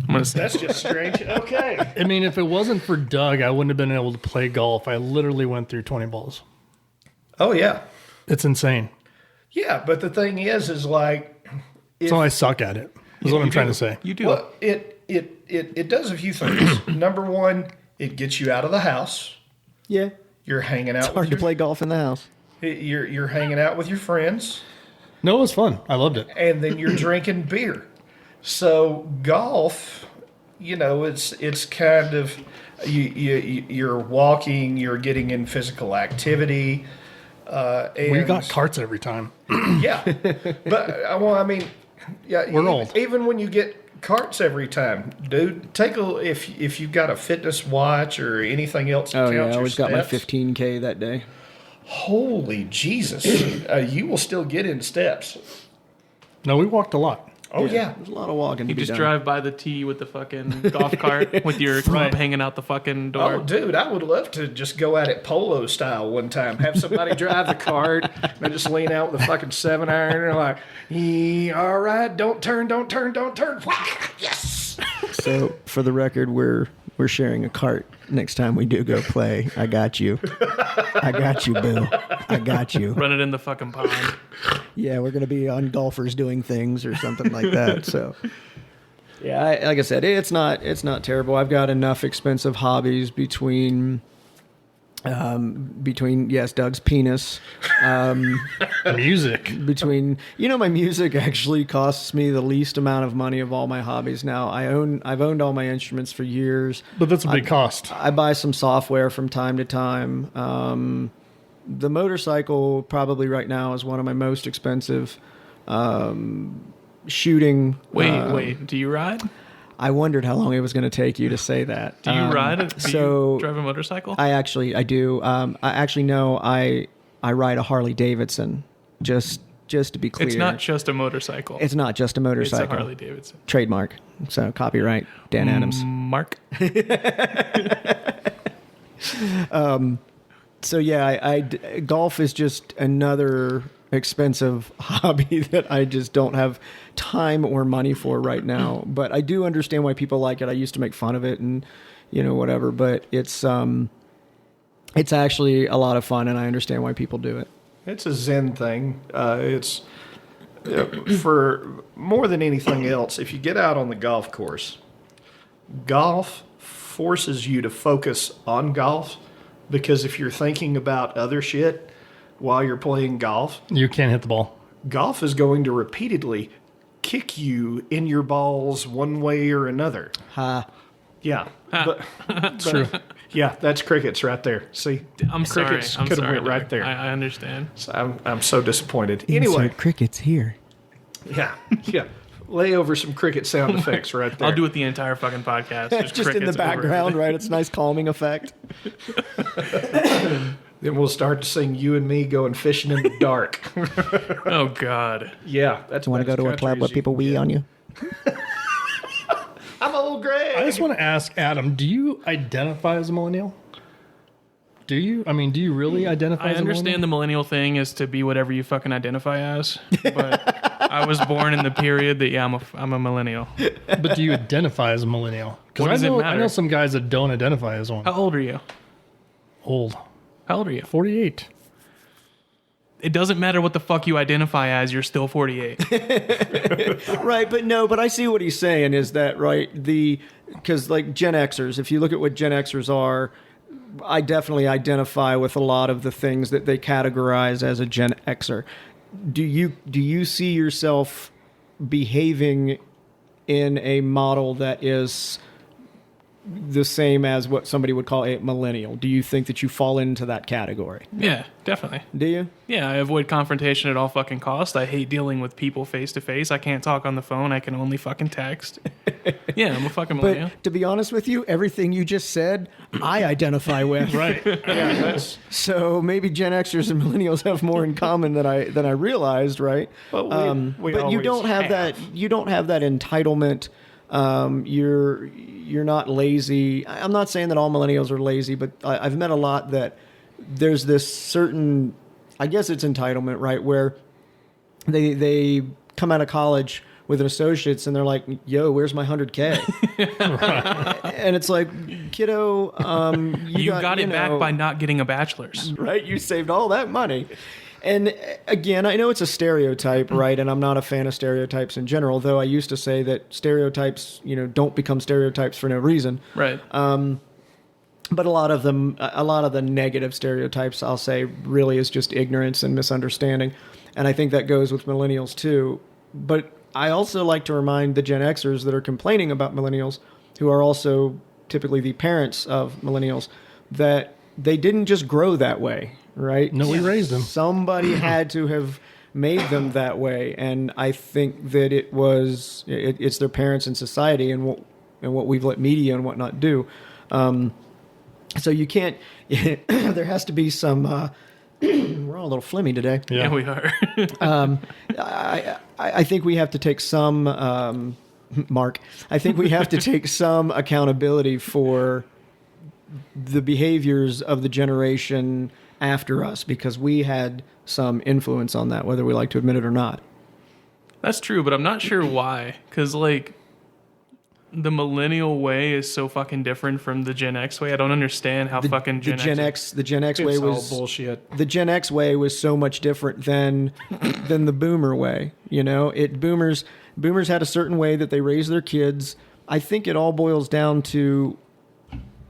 I'm gonna say That's just strange. Okay. I mean, if it wasn't for Doug, I wouldn't have been able to play golf. I literally went through 20 balls. Oh yeah, It's insane. yeah. But the thing is like, So I suck at it, is what I'm trying to say. you do. well, it does a few things. Number one, it gets you out of the house. Yeah. You're hanging out. It's hard to play golf in the house. You're hanging out with your friends, No, it was fun. I loved it. and then you're drinking beer. So golf, it's kind of you're walking, you're getting in physical activity. And We got carts every time. yeah, but I mean, yeah, We're old. Even when you get carts every time, dude, if you've got a fitness watch or anything else. To Oh, count yeah. I your always got my steps, 15K that day. Holy Jesus, you will still get in steps. No, we walked a lot. Oh yeah. There's a lot of walking to You be just done. drive by the tee with the fucking golf cart with your club hanging out the fucking door. Oh, dude, I would love to just go at it polo style one time. Have somebody drive the cart, and I just lean out with a fucking 7-iron, and they're like, all right, don't turn. Whack! Yes! So, for the record, we're sharing a cart next time we do go play. I got you. I got you, Bill. I got you. Run it in the fucking pond. Yeah, we're going to be on golfers doing things or something like that. So, yeah, like I said, it's not terrible. I've got enough expensive hobbies between yes, Doug's penis. Music. Between my music actually costs me the least amount of money of all my hobbies now. I've owned all my instruments for years. But that's a big cost. I buy some software from time to time. The motorcycle probably right now is one of my most expensive. Shooting. Wait, do you ride? I wondered how long it was going to take you to say that. Do you ride? Do so you drive a motorcycle? I do. I actually know I ride a Harley Davidson. Just Just to be clear, It's not just a motorcycle. It's not just a It's motorcycle. a Harley Davidson. Trademark. So copyright Dan Adams. Mark. So yeah, golf is just another expensive hobby that I just don't have time or money for right now. But I do understand why people like it. I used to make fun of it and whatever, but it's actually a lot of fun, and I understand why people do it. It's a Zen thing. It's for more than anything else. If you get out on the golf course, golf forces you to focus on golf, because if you're thinking about other shit while you're playing golf, You can't hit the ball. golf is going to repeatedly kick you in your balls one way or another. Ha. Yeah, but True. yeah, that's crickets right there. See, I'm sorry. crickets I'm could have sorry. went right Doug. there. I understand. So I'm so disappointed. Anyway, Insert crickets here. yeah. Lay over some cricket sound effects right there. I'll do it the entire fucking podcast. Just in the crickets over background, everything. right? It's a nice calming effect. Then we'll start to sing "You and Me Going Fishing in the Dark." Oh God. Yeah, that's. You want to go to a club where people wee on you? I'm old Greg. I just want to ask Adam, do you identify as a millennial? Do you? I mean, do you really identify I as a understand the millennial thing is to be whatever you fucking identify as, but I was born in the period that I'm a millennial. millennial? But do you identify as a millennial? What does it I matter? know some guys that don't identify as one. How old are you? Old. How old are you? 48. It doesn't matter what the fuck you identify as. You're still 48. Right, but I see what he's saying is that, right, because like Gen Xers, if you look at what Gen Xers are, I definitely identify with a lot of the things that they categorize as a Gen Xer. Do you see yourself behaving in a model that is the same as what somebody would call a millennial? Do you think that you fall into that category? Yeah, definitely. Do you? Yeah, I avoid confrontation at all fucking costs. I hate dealing with people face to face. I can't talk on the phone. I can only fucking text. Yeah, I'm a fucking millennial. But to be honest with you, everything you just said, I identify with. Right. Yeah, that's. So maybe Gen Xers and millennials have more in common than I realized, right? But we But you always don't have that. You don't have that entitlement. You're not lazy. I'm not saying that all millennials are lazy, but I've met a lot that there's this certain, I guess it's entitlement, right? Where they come out of college with an associate's and they're like, "Yo, where's my 100K?" And it's like, kiddo, You got it back by not getting a bachelor's. right? You saved all that money. And again, I know it's a stereotype, right? And I'm not a fan of stereotypes in general, though I used to say that stereotypes, don't become stereotypes for no reason. Right. But a lot of the negative stereotypes, I'll say, really is just ignorance and misunderstanding. And I think that goes with millennials too. But I also like to remind the Gen Xers that are complaining about millennials, who are also typically the parents of millennials, that they didn't just grow that way, right? No, we raised them. Somebody had to have made them that way, and I think that it's their parents and society and what we've let media and whatnot do. So you can't. There has to be some. We're all a little flimmy today. Yeah, we are. I think we have to take some. Mark, I think we have to take some accountability for the behaviors of the generation after us, because we had some influence on that, whether we like to admit it or not. That's true, but I'm not sure why. Because, like, the millennial way is so fucking different from the Gen X way. I don't understand how fucking The Gen X way It's all was bullshit. The Gen X way was so much different than the Boomer way. Boomers had a certain way that they raised their kids. I think it all boils down to,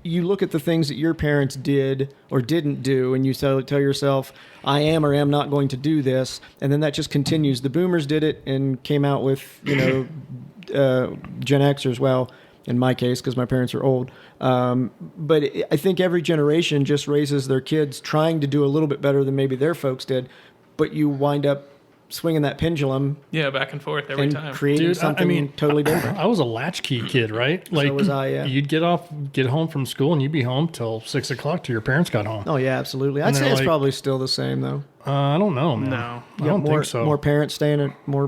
you look at the things that your parents did or didn't do, and you tell yourself, I am or am not going to do this, and then that just continues. The Boomers did it and came out with, Gen Xers, well, in my case, because my parents are old. But I think every generation just raises their kids trying to do a little bit better than maybe their folks did, but you wind up swinging that pendulum Yeah, back and forth every and time. creating Dude, something totally different. I was a latchkey kid, right? Like, was I, yeah. You'd get home from school, and you'd be home till 6 o'clock till your parents got home. Oh yeah, absolutely. I'd And say they're it's like- probably still the same though. I don't know, man. No. I don't more, think so. More parents staying at Yeah,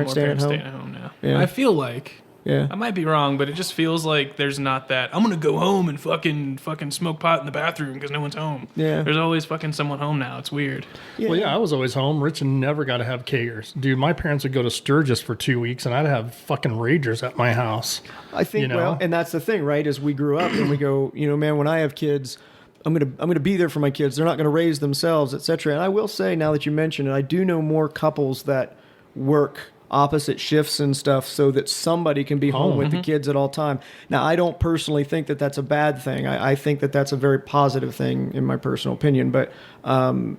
staying at home. staying at home now. Yeah. I feel like Yeah. I might be wrong, but it just feels like there's not that. I'm gonna go home and fucking smoke pot in the bathroom because no one's home. Yeah. There's always fucking someone home now. It's weird. Yeah. Well, yeah, I was always home. Rich never got to have kegers. Dude, my parents would go to Sturgis for 2 weeks, and I'd have fucking ragers at my house. I think You know? well, and that's the thing, right? As we grew up and we go, man, when I have kids, I'm gonna be there for my kids. They're not gonna raise themselves, etc. And I will say, now that you mention it, I do know more couples that work opposite shifts and stuff so that somebody can be home with the kids at all time. Now, I don't personally think that that's a bad thing. I think that that's a very positive thing in my personal opinion. But now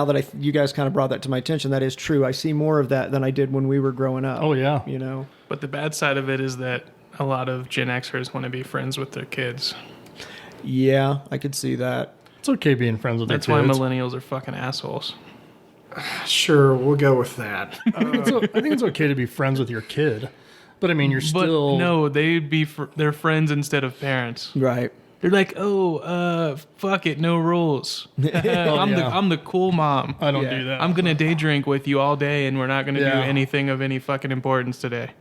that you guys kind of brought that to my attention, that is true. I see more of that than I did when we were growing up. Oh, yeah. But the bad side of it is that a lot of Gen Xers want to be friends with their kids. Yeah, I could see that. It's okay being friends with That's their why kids. millennials are fucking assholes. Sure, we'll go with that. I think it's okay to be friends with your kid. But, I mean, you're But still... no, they'd be they're friends instead of parents. Right. They're like, fuck it, no rules. I'm the cool mom. I don't Yeah. do that. I'm gonna day drink with you all day, and we're not gonna do Yeah. anything of any fucking importance today.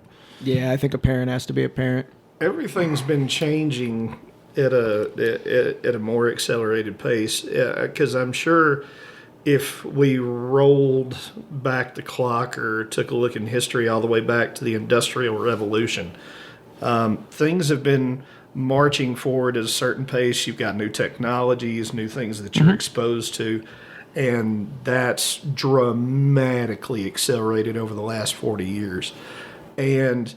Yeah, I think a parent has to be a parent. Everything's been changing at a more accelerated pace because I'm sure if we rolled back the clock or took a look in history all the way back to the Industrial Revolution, things have been marching forward at a certain pace. You've got new technologies, new things that you're exposed to, and that's dramatically accelerated over the last 40 years. And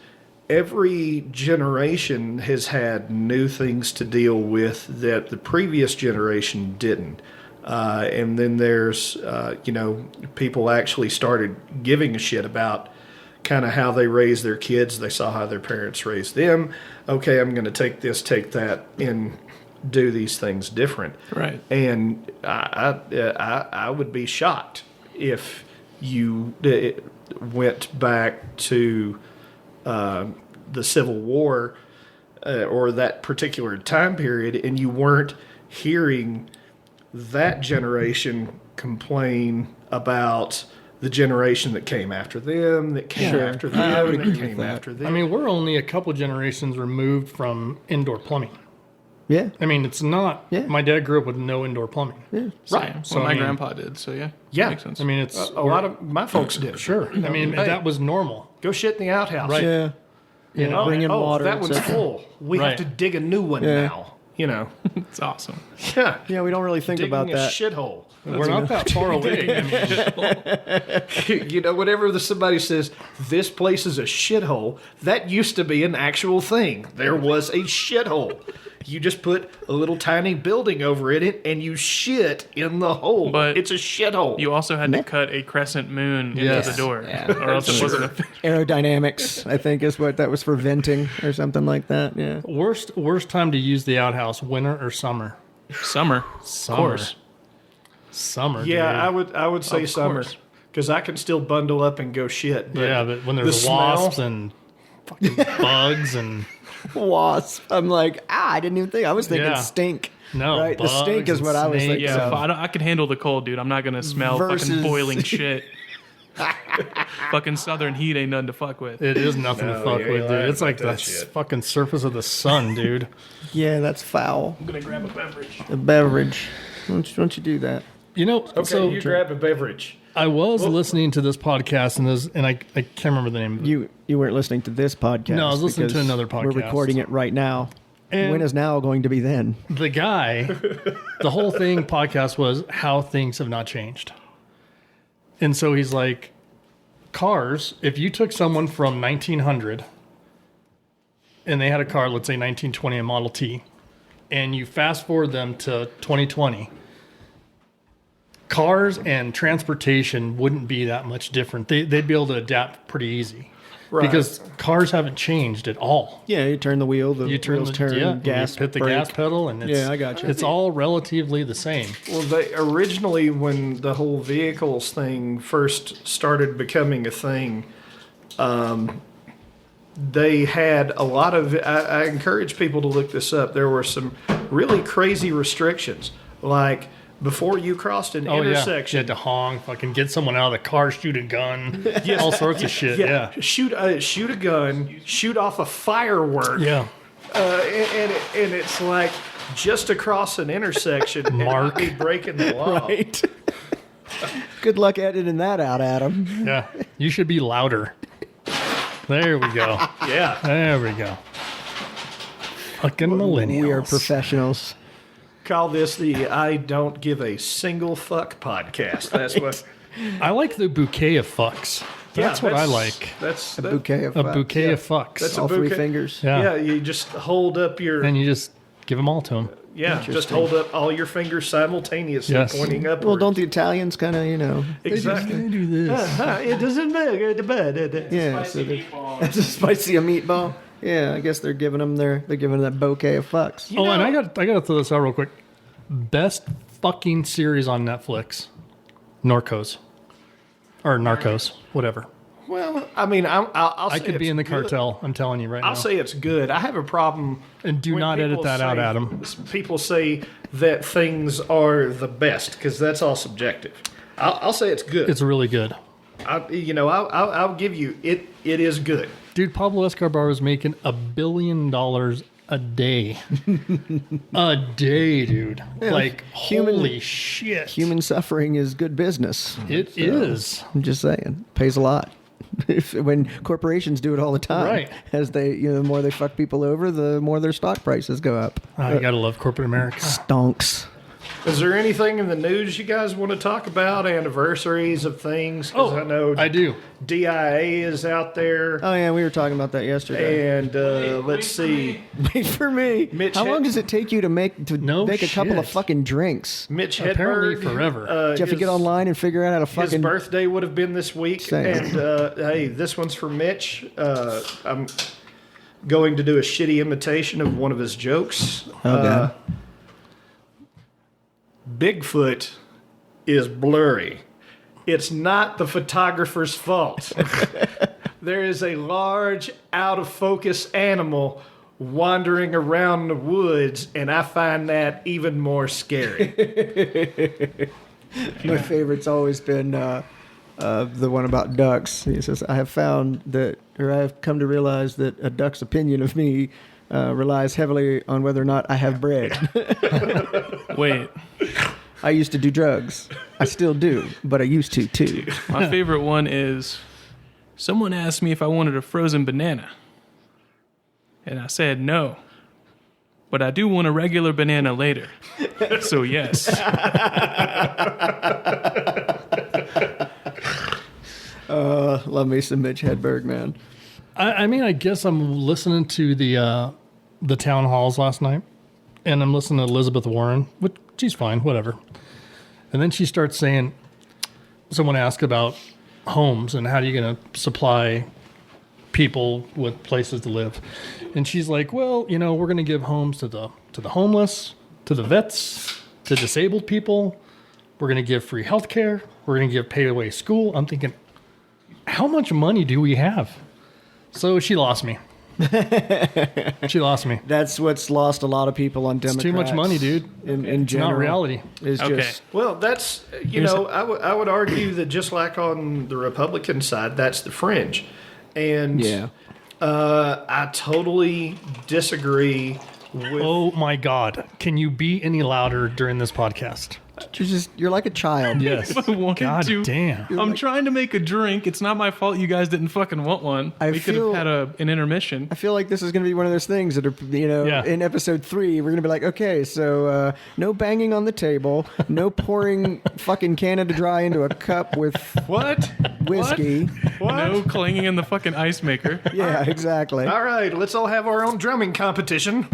every generation has had new things to deal with that the previous generation didn't. And then there's, people actually started giving a shit about kind of how they raise their kids. They saw how their parents raised them. Okay, I'm going to take this, take that, and do these things different. Right. And I would be shocked if you went back to the Civil War or that particular time period and you weren't hearing that generation complain about the generation that came after them, that came after them, I would that agree came with that. after them. I mean, we're only a couple generations removed from indoor plumbing. Yeah. I mean, it's not... Yeah. My dad grew up with no indoor plumbing. Yeah. Right. So, Well, I my mean- grandpa did. So yeah. Yeah. Makes sense. I mean, it's... a lot of my folks did. Sure. I mean, Hey. that was normal. Go shit in the outhouse. Right. Yeah. You know? Bring in water. That one's etc. full. We Right. have to dig a new one Yeah. now. You know. It's awesome. Yeah. Yeah, we don't really think Digging about a that. shithole. We're not that far away. I mean, You know, whenever somebody says this place is a shithole, that used to be an actual thing. There was a shithole. You just put a little tiny building over it, and you shit in the hole. But it's a shithole. You also had to cut a crescent moon into Yes. the door, Yeah. or else it wasn't a Aerodynamics, I think, is what that was for, venting or something like that. Yeah. worst time to use the outhouse, winter or summer? summer. Summer. Of course. Summer, yeah, dude. I would say Of summer course. because I can still bundle up and go shit. Yeah, but when the there's smell- wasps and fucking bugs and... Wasp. I'm like, I didn't even think. I was thinking Yeah. stink. No, Right? The bugs stink is and what I was snakes. thinking. Yeah, So- I can handle the cold, dude. I'm not gonna smell Versus- fucking boiling shit. Fucking southern heat ain't nothing to fuck with. It is nothing to No, fuck yeah, with, you're dude. right It's like the about that shit. fucking surface of the sun, dude. Yeah, that's foul. I'm gonna grab a beverage. A beverage. Don't you do that? You know, Okay, so you grab a beverage. I was listening to this podcast, and I can't remember the name of it. You weren't listening to this podcast. No, I was listening to because another We're podcast. recording it right now. And- When is now going to be then? The guy, the whole thing podcast was how things have not changed. And so he's like, cars, if you took someone from 1900 and they had a car, let's say 1920, a Model T, and you fast forward them to 2020, cars and transportation wouldn't be that much different. They'd be able to adapt pretty easy. because cars haven't changed at all. Yeah, you turn the wheel, the You turn wheels the turn, gas, you hit the brake. gas pedal, and it's, I got you. It's all relatively the same. Well, they originally, when the whole vehicles thing first started becoming a thing, they had a lot of. I encourage people to look this up. There were some really crazy restrictions, like before you crossed an Oh yeah, you intersection. had to honk, fucking get someone out of the car, shoot a gun, all sorts of shit. Yeah, Shoot a gun, shoot off a firework. yeah. And it's like just across an intersection and Mark. not be breaking the law. Right. Good luck editing that out, Adam. Yeah, you should be louder. There we go. Yeah. There we go. Fucking millennials. We are professionals. Call this the I don't give a single fuck podcast. That's what. I like the bouquet of fucks. That's what I like. That's A bouquet of A fucks. bouquet of fucks. That's a All three bouquet. fingers. Yeah. Yeah, you just hold up your And you just give them all to them. just hold up all your fingers simultaneously, Yes. pointing upward. Well, don't the Italians kind of, exactly? do this. It doesn't matter. Yeah, so it's a spicy meatball. Yeah, I guess they're giving them that bouquet of fucks. Oh, and I got to throw this out real quick. Best fucking series on Netflix, Narcos, or Narcos, whatever. Well, I mean, I'll I say could be it's in the good. cartel. I'm telling you right now. I'll say it's good. I have a problem. And do when not edit people that out, say- Adam. People say that things are the best because that's all subjective. I'll say it's good. It's really good, I'll give you it. It is good. dude. Pablo Escobar was making $1 billion a day, a day, dude. Like holy shit, Human suffering is good business. It is. I'm just saying, pays a lot. When corporations do it all the time, Right. as they, the more they fuck people over, the more their stock prices go up. I gotta love corporate America. Stonks. Is there anything in the news you guys want to talk about? Anniversaries of things? 'Cause I know I do. DIA is out there. Oh yeah, we were talking about that yesterday. And let's see. Wait for me. Mitch How long Hed- does it take you to make No a couple of shit. fucking drinks? Mitch Apparently Hedberg. forever. Did you have to get online and figure out how to His fucking? birthday would have been this week. Same. And hey, this one's for Mitch. I'm going to do a shitty imitation of one of his jokes. God. Bigfoot is blurry. It's not the photographer's fault. There is a large, out of focus animal wandering around the woods, and I find that even more scary. My favorite's always been the one about ducks. He says, I have found that, or I have come to realize that a duck's opinion of me relies heavily on whether or not I have bread. Wait, I used to do drugs. I still do, but I used to too. my favorite one is someone asked me if I wanted a frozen banana. And I said no. But I do want a regular banana later. So yes. Love me some Mitch Hedberg, man. I mean, I guess I'm listening to the town halls last night, and I'm listening to Elizabeth Warren, which she's fine, whatever. And then she starts saying, someone asked about homes and how are you going to supply people with places to live, and she's like, well, we're going to give homes to the homeless, to the vets, to disabled people. We're going to give free health care. We're going to give paid away school. I'm thinking, how much money do we have? So she lost me. She lost me. That's what's lost a lot of people on Democrats. It's too much money, dude. In It's general, not reality. Is Okay. just Well, that's, I would argue that just like on the Republican side, that's the fringe. And yeah. I totally disagree with. Oh my God. Can you be any louder during this podcast? You're like a child. Yes. I wanted God to. damn. I'm trying to make a drink. It's not my fault you guys didn't fucking want one. I We could feel- have had an intermission. I feel like this is going to be one of those things that are, Yeah. in episode 3, we're going to be like, okay, so no banging on the table, no pouring fucking Canada Dry into a cup with What? whiskey. What? No clanging in the fucking ice maker. Yeah, exactly. All right, let's all have our own drumming competition.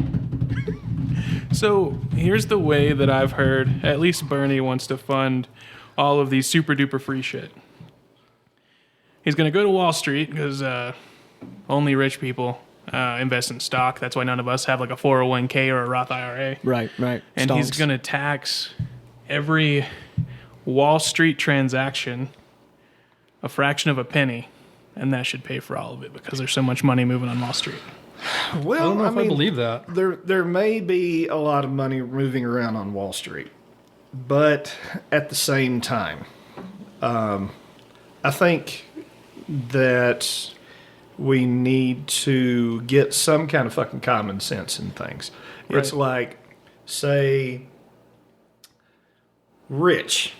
So here's the way that I've heard, at least Bernie wants to fund all of these super duper free shit. He's going to go to Wall Street because Only rich people invest in stock. That's why none of us have like a 401k or a Roth IRA. Right. And he's Stonks. going to tax every Wall Street transaction a fraction of a penny, and that should pay for all of it because there's so much money moving on Wall Street. Well, I don't know if I believe that. There may be a lot of money moving around on Wall Street, but at the same time, I think that we need to get some kind of fucking common sense in things. Right. It's like, say, Rich,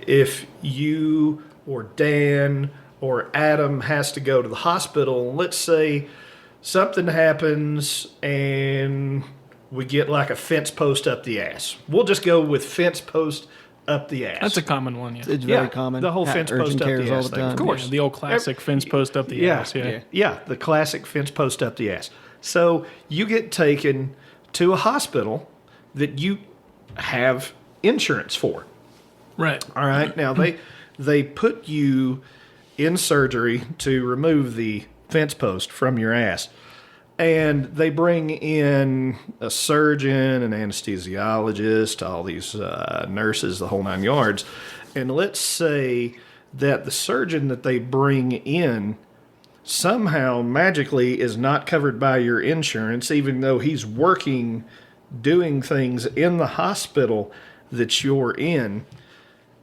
if you or Dan or Adam has to go to the hospital, let's say something happens and we get like a fence post up the ass. We'll just go with fence post up the ass. That's a common one, yeah. It's very common. The whole fence Urgent post up cares the all ass the thing. time. Of course. Yeah, the old classic fence post up the ass, yeah. Yeah, the classic fence post up the ass. So you get taken to a hospital that you have insurance for. Right. All right. Now they put you in surgery to remove the fence post from your ass. And they bring in a surgeon, an anesthesiologist, all these nurses, the whole nine yards. And let's say that the surgeon that they bring in somehow magically is not covered by your insurance, even though he's working, doing things in the hospital that you're in.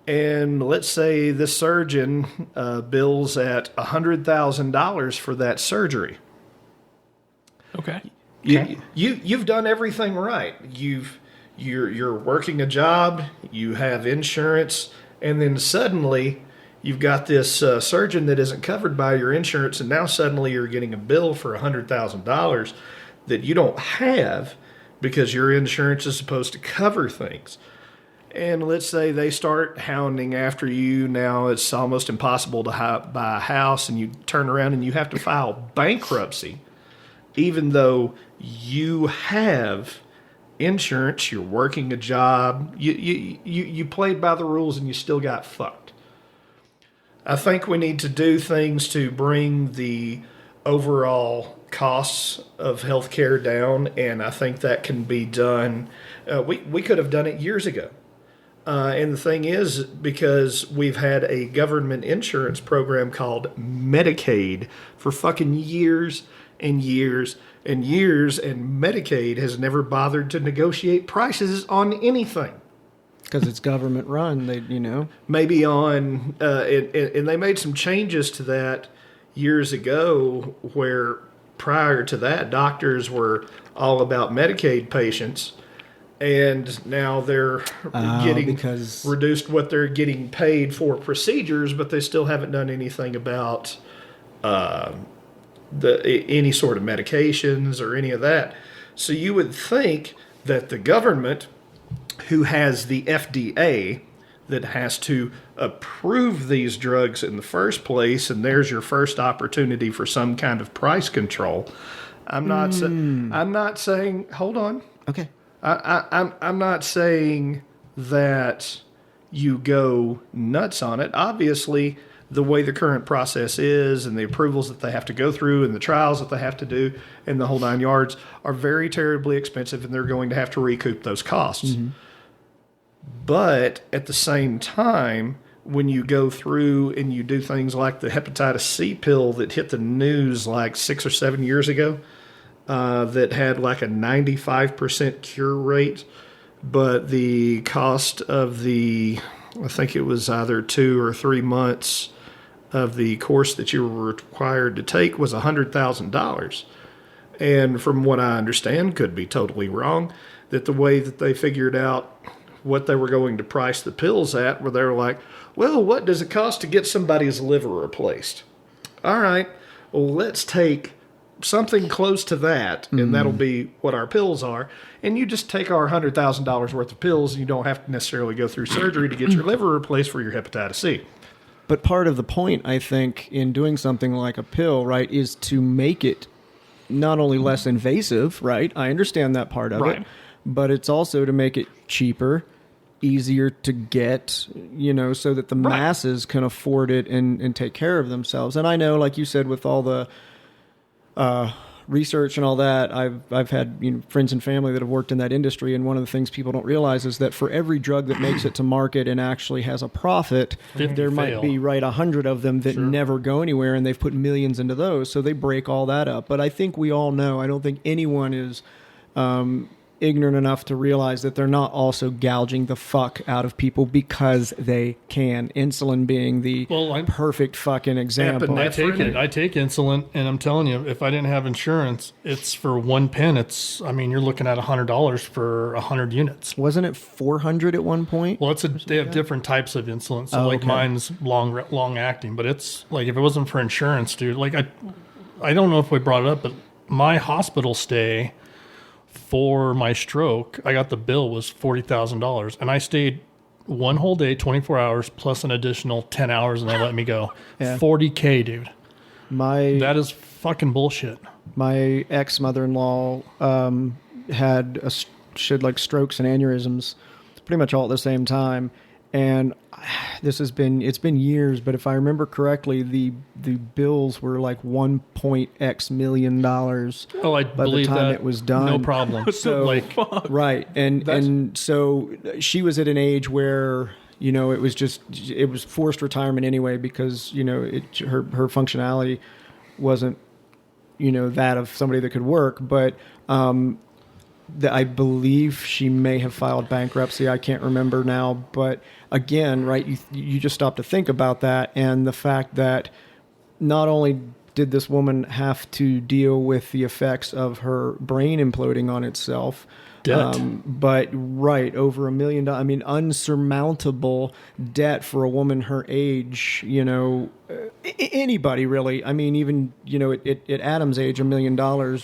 And let's say the surgeon bills at $100,000 for that surgery. Okay. You've done everything right. You're working a job, you have insurance, and then suddenly you've got this surgeon that isn't covered by your insurance, and now suddenly you're getting a bill for $100,000 that you don't have because your insurance is supposed to cover things. And let's say they start hounding after you. Now it's almost impossible to buy a house, and you turn around and you have to file bankruptcy, even though you have insurance, you're working a job, you played by the rules, and you still got fucked. I think we need to do things to bring the overall costs of healthcare down, and I think that can be done. We could have done it years ago. And the thing is, because we've had a government insurance program called Medicaid for fucking years and years and years, and Medicaid has never bothered to negotiate prices on anything. Because it's government run, Maybe on, and they made some changes to that years ago, where prior to that, doctors were all about Medicaid patients. And now they're getting reduced what they're getting paid for procedures, but they still haven't done anything about any sort of medications or any of that. So you would think that the government, who has the FDA, that has to approve these drugs in the first place, and there's your first opportunity for some kind of price control. I'm not saying. Hold on. Okay. I'm not saying that you go nuts on it. Obviously, the way the current process is and the approvals that they have to go through and the trials that they have to do and the whole nine yards are very terribly expensive, and they're going to have to recoup those costs. Mm-hmm. But at the same time, when you go through and you do things like the hepatitis C pill that hit the news like 6 or 7 years ago, that had like a 95% cure rate, but the cost of I think it was either 2 or 3 months of the course that you were required to take was $100,000. And from what I understand, could be totally wrong, that the way that they figured out what they were going to price the pills at, where they were like, well, what does it cost to get somebody's liver replaced? All right, well, let's take something close to that, and that'll be what our pills are. And you just take our $100,000 worth of pills, and you don't have to necessarily go through surgery to get your liver replaced for your hepatitis C. But part of the point, I think, in doing something like a pill, right, is to make it not only less invasive, right? I understand that part of it, but it's also to make it cheaper easier to get, so that the masses can afford it and take care of themselves. And I know, like you said, with all the research and all that, I've had friends and family that have worked in that industry, and one of the things people don't realize is that for every drug that makes it to market and actually has a profit, there might be 100 of them that never go anywhere, and they've put millions into those, so they break all that up. But I think we all know, I don't think anyone is ignorant enough to realize that they're not also gouging the fuck out of people because they can. Insulin being the perfect fucking example. I take insulin, and I'm telling you, if I didn't have insurance, it's for one pen. You're looking at $100 for 100 units. Wasn't it 400 at one point? Well, they have different types of insulin. So mine's long acting, but it's like, if it wasn't for insurance, dude, like I don't know if we brought it up, but my hospital stay for my stroke, I got the bill was $40,000, and I stayed one whole day, 24 hours, plus an additional 10 hours, and they let me go. Yeah. $40K, dude. That is fucking bullshit. My ex-mother-in-law had strokes and aneurysms pretty much all at the same time, and it's been years, but if I remember correctly, the bills were like $1.x million. Oh, I by believe the time that it was done. No problem. So right, and so she was at an age where it was forced retirement anyway, because her functionality wasn't that of somebody that could work, but I believe she may have filed bankruptcy. I can't remember now. But again, right, you just stop to think about that, and the fact that not only did this woman have to deal with the effects of her brain imploding on itself, debt. But over $1 million. I mean, unsurmountable debt for a woman her age. Anybody really. I mean, even at Adam's age, $1 million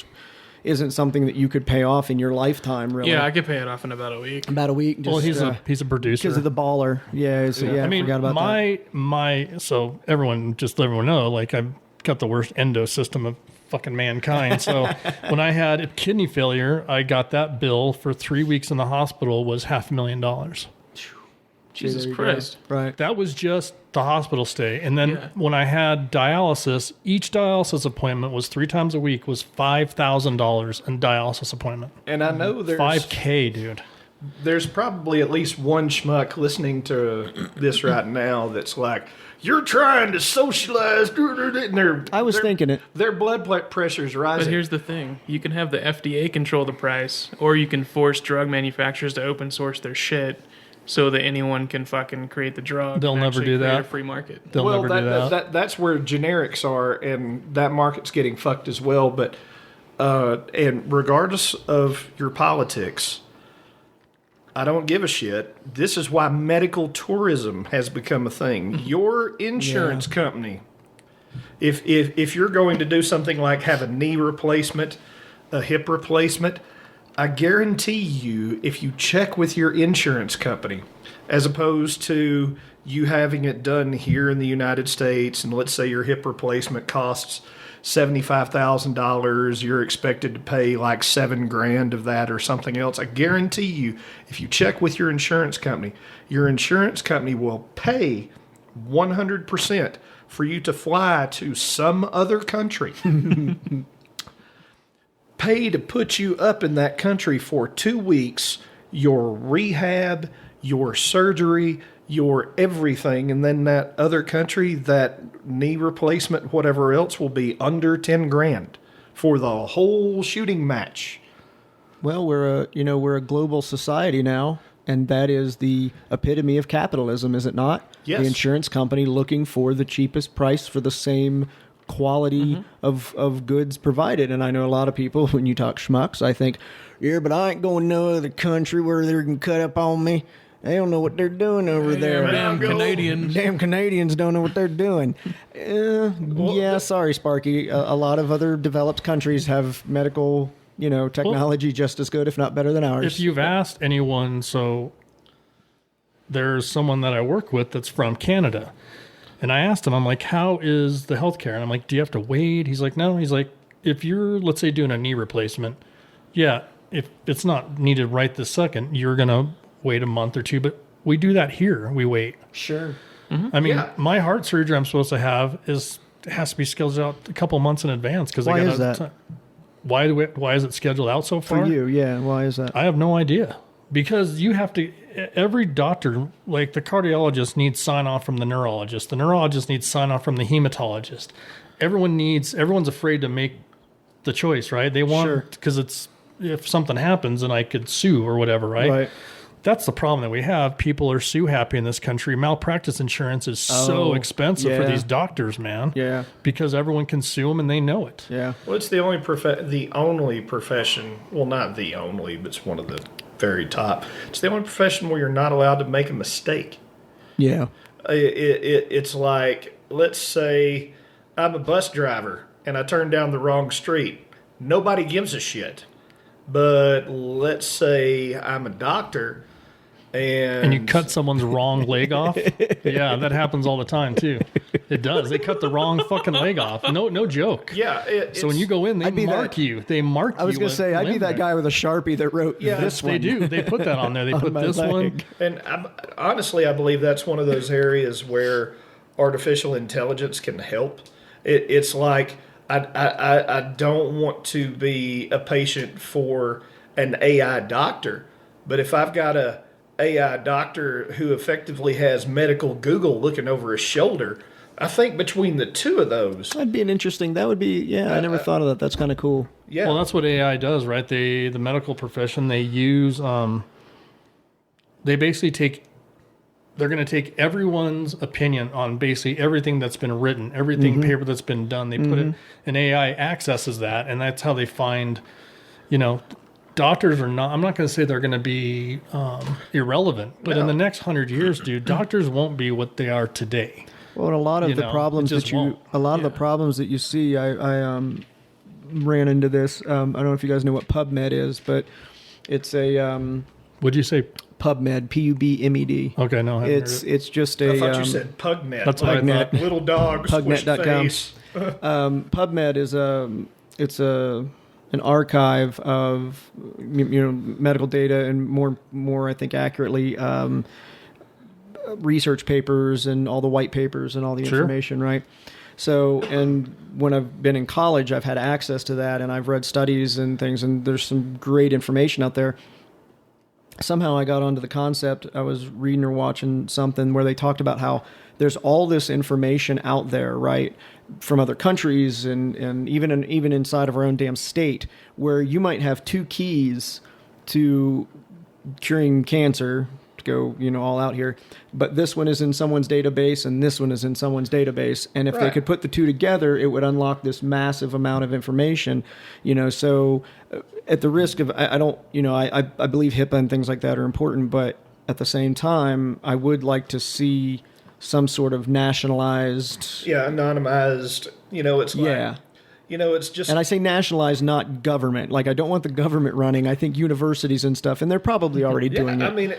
isn't something that you could pay off in your lifetime, really. Yeah, I could pay it off in about a week. He's a producer because of the baller. Yeah. I forgot about that. So everyone know, like, I've got the worst endo system of fucking mankind. So when I had kidney failure, I got that bill for 3 weeks in the hospital was $500,000. Jesus Christ. Right. That was just the hospital stay. And then when I had dialysis, each dialysis appointment was 3 times a week, was $5,000 in dialysis appointment. And I know there's $5K, dude. There's probably at least one schmuck listening to this right now that's like, you're trying to socialize. And I was thinking it. Their blood pressure's rising. But here's the thing. You can have the FDA control the price, or you can force drug manufacturers to open source their shit so that anyone can fucking create the drug. They'll never do that. A free market. They'll never do that. That's where generics are, and that market's getting fucked as well. But and regardless of your politics, I don't give a shit. This is why medical tourism has become a thing. Your insurance company, if you're going to do something like have a knee replacement, a hip replacement, I guarantee you, if you check with your insurance company, as opposed to you having it done here in the United States, and let's say your hip replacement costs $75,000, you're expected to pay like $7,000 of that or something else. I guarantee you, if you check with your insurance company will pay 100% for you to fly to some other country. Pay to put you up in that country for 2 weeks, your rehab, your surgery, your everything, and then that other country, that knee replacement, whatever else, will be under $10,000 for the whole shooting match. Well, we're a global society now, and that is the epitome of capitalism, is it not? Yes. The insurance company looking for the cheapest price for the same quality of goods provided. And I know a lot of people, when you talk schmucks, I think, yeah, but I ain't going to no other country where they can cut up on me. They don't know what they're doing over there. Damn Canadians. Damn Canadians don't know what they're doing. Sorry, Sparky. A lot of other developed countries have medical, technology just as good, if not better than ours. If you've asked anyone, so there's someone that I work with that's from Canada. And I asked him, I'm like, how is the healthcare? And I'm like, do you have to wait? He's like, no. He's like, if you're, let's say, doing a knee replacement, if it's not needed right this second, you're going to wait a month or two. But We do that here. We wait. Sure. I mean, Yeah. my heart surgery I'm supposed to have has to be scheduled out a couple months in advance because Why is that? Why is it scheduled out so far? For you, yeah. Why is that? I have no idea. Because you have to, every doctor, like the cardiologist needs sign off from the neurologist needs sign off from the hematologist. Everyone's afraid to make the choice, right? They want, because if something happens and I could sue or whatever, right? Right. That's the problem that we have. People are sue happy in this country. Malpractice insurance is so expensive for these doctors, man. Yeah. Because everyone can sue them and they know it. Yeah. Well, it's the only profession. Well, not the only, but it's one of the very top. It's the only profession where you're not allowed to make a mistake. Yeah. It's like, let's say I'm a bus driver and I turn down the wrong street. Nobody gives a shit. But let's say I'm a doctor and you cut someone's wrong leg off. Yeah, that happens all the time too. It does. They cut the wrong fucking leg off. No joke. Yeah. So when you go in, they mark you. They mark you. I was going to say, I'd be that guy with a Sharpie that wrote this one. They do. They put that on there. They put my this leg. one. And honestly, I believe that's one of those areas where artificial intelligence can help. It's like I don't want to be a patient for an AI doctor, but if I've got a AI doctor who effectively has medical Google looking over his shoulder, I think between the two of those, That'd be an interesting, that would be, I never thought of that. That's kind of cool. yeah. Well, that's what AI does, right? The medical profession, they use, they basically they're going to take everyone's opinion on basically everything that's been written, everything paper that's been done. They put it, and AI accesses that, and that's how they find, doctors are not, I'm not going to say they're going to be irrelevant, but in the next 100 years, dude, doctors won't be what they are today. Well, and a lot of the problems it just that won't. the problems that you see, I ran into this. I don't know if you guys know what PubMed is, but it's a Would you say? PubMed, PUBMED. Okay, no, I haven't heard it. It's just a. I thought you said PugNet. That's what I PugNet. thought. Little dog squished PugNet.com. face. PubMed is an archive of medical data and more I think accurately research papers and all the white papers and all the information, right? So, and when I've been in college, I've had access to that and I've read studies and things, and there's some great information out there. Somehow I got onto the concept, I was reading or watching something where they talked about how there's all this information out there, right, from other countries and even inside of our own damn state, where you might have two keys to curing cancer, to go, all out here, but this one is in someone's database and this one is in someone's database, and if they could put the two together, it would unlock this massive amount of information, so at the risk of, I don't, I believe HIPAA and things like that are important, but at the same time, I would like to see some sort of nationalized, Anonymized, it's like, it's just... And I say nationalized, not government. Like, I don't want the government running. I think universities and stuff, and they're probably already doing it. I mean,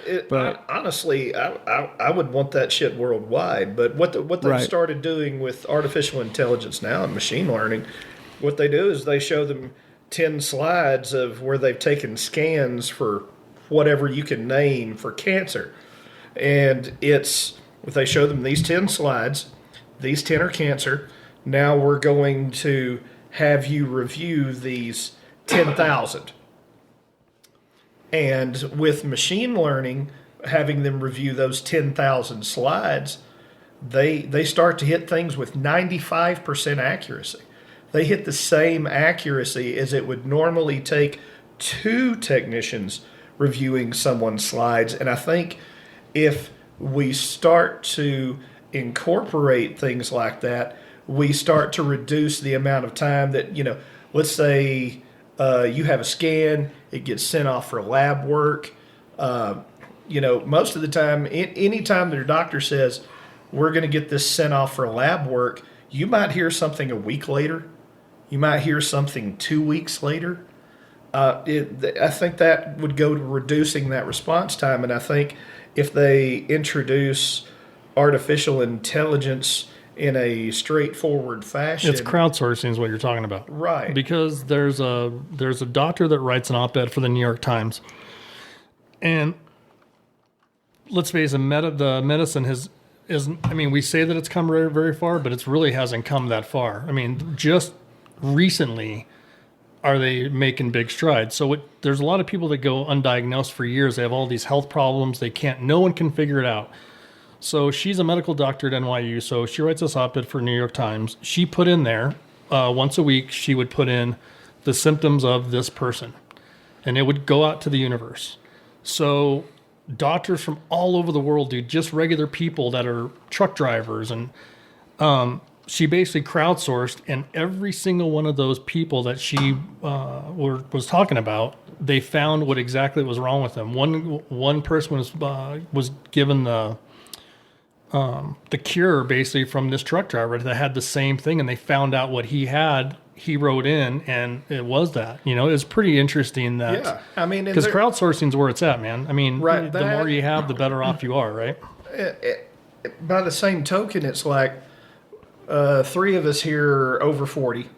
honestly, I would want that shit worldwide. But what they've started doing with artificial intelligence now and machine learning, what they do is they show them 10 slides of where they've taken scans for whatever you can name for cancer. And they show them these 10 slides, these 10 are cancer. Now we're going to have you review these 10,000. And with machine learning, having them review those 10,000 slides, they start to hit things with 95% accuracy. They hit the same accuracy as it would normally take 2 technicians reviewing someone's slides. And I think if we start to incorporate things like that, we start to reduce the amount of time that, let's say you have a scan, it gets sent off for lab work. Most of the time, any time that your doctor says, we're going to get this sent off for lab work, you might hear something a week later. You might hear something 2 weeks later. I think that would go to reducing that response time. And I think if they introduce artificial intelligence in a straightforward fashion, It's crowdsourcing is what you're talking about. right? Because there's a doctor that writes an op-ed for the New York Times. And let's face it, the medicine I mean, we say that it's come very, very far, but it really hasn't come that far. I mean, just recently are they making big strides. So there's a lot of people that go undiagnosed for years. They have all these health problems. No one can figure it out. So she's a medical doctor at NYU. So she writes this op-ed for New York Times. She put in there, once a week, she would put in the symptoms of this person. And it would go out to the universe. So doctors from all over the world, dude, just regular people that are truck drivers. And she basically crowdsourced, and every single one of those people that she was talking about, they found what exactly was wrong with them. One person was given the cure basically from this truck driver that had the same thing, and they found out what he had. He wrote in, and it was that. You know, it's pretty interesting that. Yeah, I mean, because crowdsourcing is where it's at, man. I mean, right, the more you have, the better off you are, right? By the same token, it's like three of us here are over 40,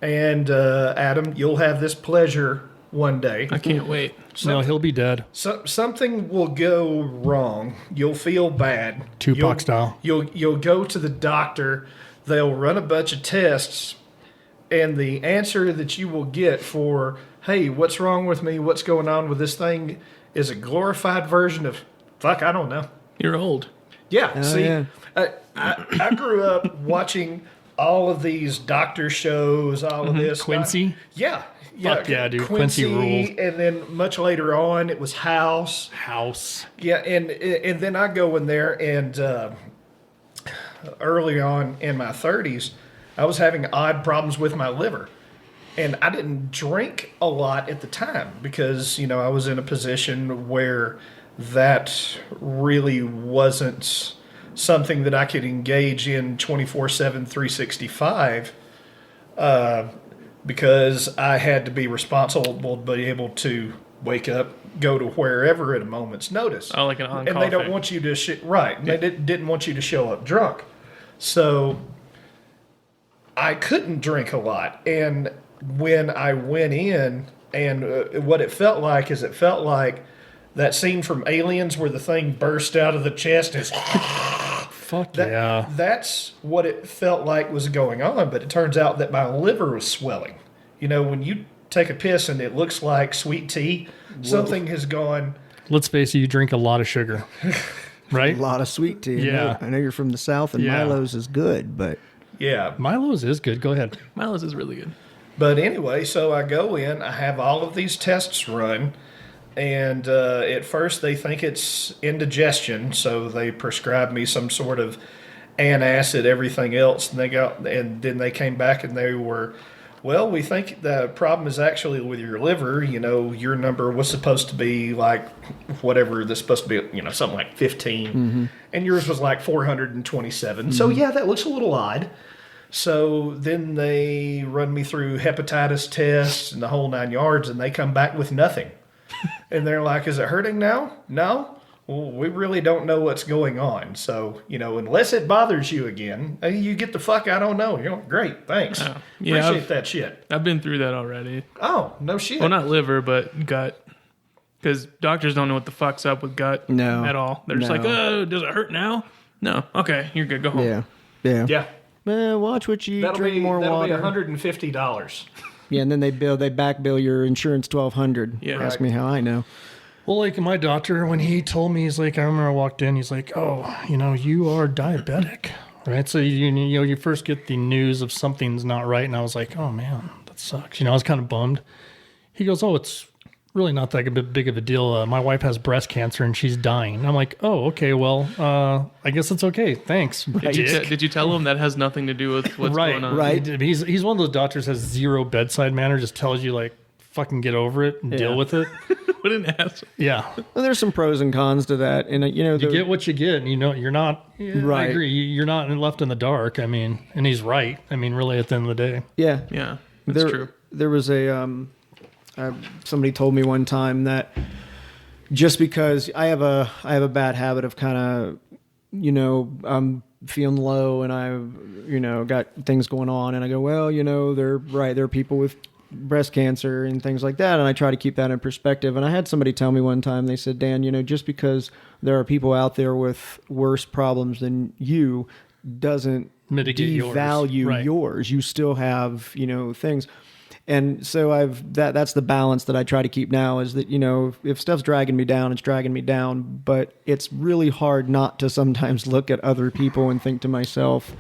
and Adam, you'll have this pleasure one day. I can't wait. No, he'll be dead. Something will go wrong. You'll feel bad. Tupac style. You'll go to the doctor. They'll run a bunch of tests. And the answer that you will get for, hey, what's wrong with me? What's going on with this thing? Is a glorified version of, fuck, I don't know. You're old. Yeah. Oh, See, yeah. I grew up watching all of these doctor shows, all of this. Quincy? Yeah. Fuck yeah, dude. Quincy rules. And then much later on, it was House. Yeah, and then I go in there, and early on in my 30s, I was having odd problems with my liver. And I didn't drink a lot at the time because, you know, I was in a position where that really wasn't something that I could engage in 24/7, 365, because I had to be responsible to be able to wake up, go to wherever at a moment's notice. Oh, like an on-call And they don't thing. want you to right. Yeah. They didn't want you to show up drunk. So I couldn't drink a lot. And when I went in, and what it felt like that scene from Aliens where the thing burst out of the chest is Fuck yeah. That's what it felt like was going on, but it turns out that my liver was swelling. You know, when you take a piss and it looks like sweet tea, something has gone. Let's face it, you drink a lot of sugar, right? A lot of sweet tea. Yeah. I know you're from the South, and Yeah. Milo's is good, but Yeah. Milo's is good. Go ahead. Milo's is really good. But anyway, so I go in, I have all of these tests run, and at first they think it's indigestion, so they prescribe me some sort of antacid, everything else, and then they came back and they were, well, we think the problem is actually with your liver. You know, your number was supposed to be like whatever that's supposed to be, you know, something like 15, and yours was like 427. So yeah, that looks a little odd. So then they run me through hepatitis tests and the whole 9 yards, and they come back with nothing. And they're like, is it hurting now? No? Well, we really don't know what's going on. So, you know, unless it bothers you again, you get the fuck, I don't know. You're like, great, thanks. Yeah, Appreciate that shit. I've been through that already. Oh, no shit. Well, not liver, but gut. Because doctors don't know what the fuck's up with gut No. at all. They're just like, oh, does it hurt now? No. Okay, you're good. Go home. yeah. Yeah. Watch what you eat, drink more that'll water. be $150. Yeah, and then they back bill your insurance $1,200. Yeah. Ask me how I know. Well, like my doctor, when he told me, he's like, I remember I walked in, he's like, oh, you know, you are diabetic, right? So you first get the news of something's not right, and I was like, oh man, that sucks. You know, I was kind of bummed. He goes, oh, it's really not that big of a deal. My wife has breast cancer and she's dying. I'm like, oh, okay, well, I guess it's okay. Thanks. Did you tell him that has nothing to do with what's going on? Right. He's one of those doctors has zero bedside manner, just tells you like, fucking get over it and deal with it. What an ass. Yeah. Well, there's some pros and cons to that, and you know, You get what you get, and you know you're not. Right. I agree. You're not left in the dark. I mean, and he's right. I mean, really, at the end of the day. yeah, Yeah, that's true. There was a somebody told me one time that just because I have a bad habit of kind of, you know, I'm feeling low and I've, you know, got things going on, and I go, well, you know, they're right. There are people with breast cancer and things like that, and I try to keep that in perspective. And I had somebody tell me one time, they said, Dan, just because there are people out there with worse problems than you doesn't Mitigate devalue yours. You still have, things. And so that's the balance that I try to keep now, is that, if stuff's dragging me down, it's dragging me down, but it's really hard not to sometimes look at other people and think to myself,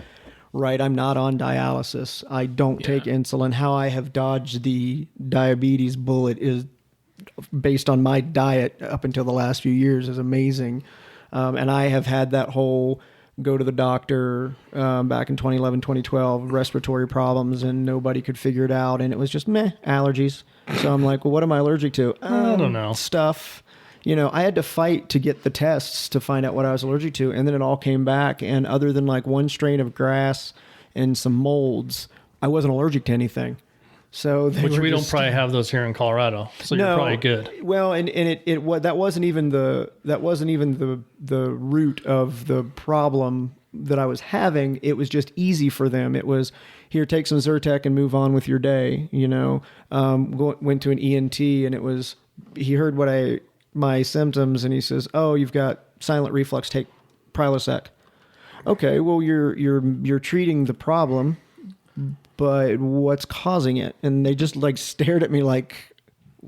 right, I'm not on dialysis. I don't take insulin. How I have dodged the diabetes bullet is based on my diet up until the last few years is amazing. And I have had that whole go to the doctor back in 2011, 2012, respiratory problems, and nobody could figure it out. And it was just allergies. So I'm like, well, what am I allergic to? I don't know. Stuff. I had to fight to get the tests to find out what I was allergic to. And then it all came back. And other than like one strain of grass and some molds, I wasn't allergic to anything. So which we don't probably have those here in Colorado, so you're probably good. Well, and that wasn't even the root of the problem that I was having. It was just easy for them. It was, here, take some Zyrtec and move on with your day. Went to an ENT, and it was, he heard my symptoms, and he says, "Oh, you've got silent reflux. Take Prilosec." Okay, well you're treating the problem, but what's causing it? And they just like stared at me like,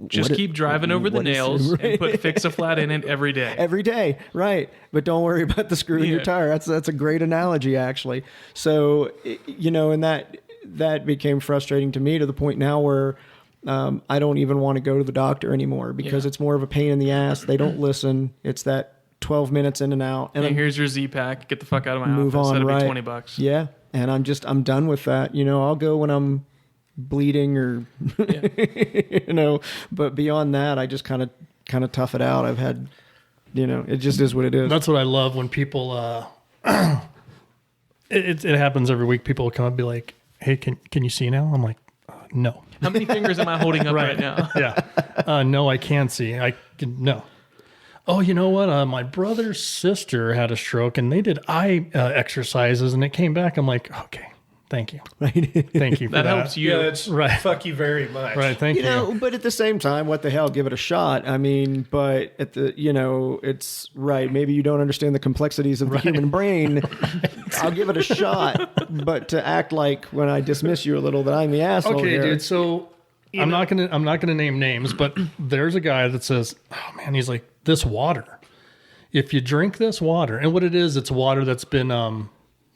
just keep driving over the nails and put Fix-A-Flat in it every day. Every day, right. But don't worry about the screw in your tire. That's a great analogy, actually. So, and that became frustrating to me, to the point now where I don't even want to go to the doctor anymore, because it's more of a pain in the ass. They don't listen. It's that 12 minutes in and out. And here's your Z-Pack. Get the fuck out of my move office. on, That'll right. be $20. Yeah. And I'm done with that. I'll go when I'm bleeding or, but beyond that, I just kind of tough it out. I've had, it just is what it is. That's what I love when people, it happens every week. People will come up and be like, "Hey, can you see now?" I'm like, "No." How many fingers am I holding up right now? Yeah. No, I can't see. No. Oh, you know what? My brother's sister had a stroke, and they did eye exercises, and it came back. I'm like, okay, thank you. Thank you for that. That helps you. Yeah, it's right. Fuck you very much. Right, thank you. But at the same time, what the hell? Give it a shot. I mean, but at the, it's right. Maybe you don't understand the complexities of the human brain. I'll give it a shot. But to act like, when I dismiss you a little, that I'm the asshole Okay, here. dude. So I'm not gonna name names, but there's a guy that says, "Oh man," he's like, "This water. If you drink this water," and what it is, it's water that's been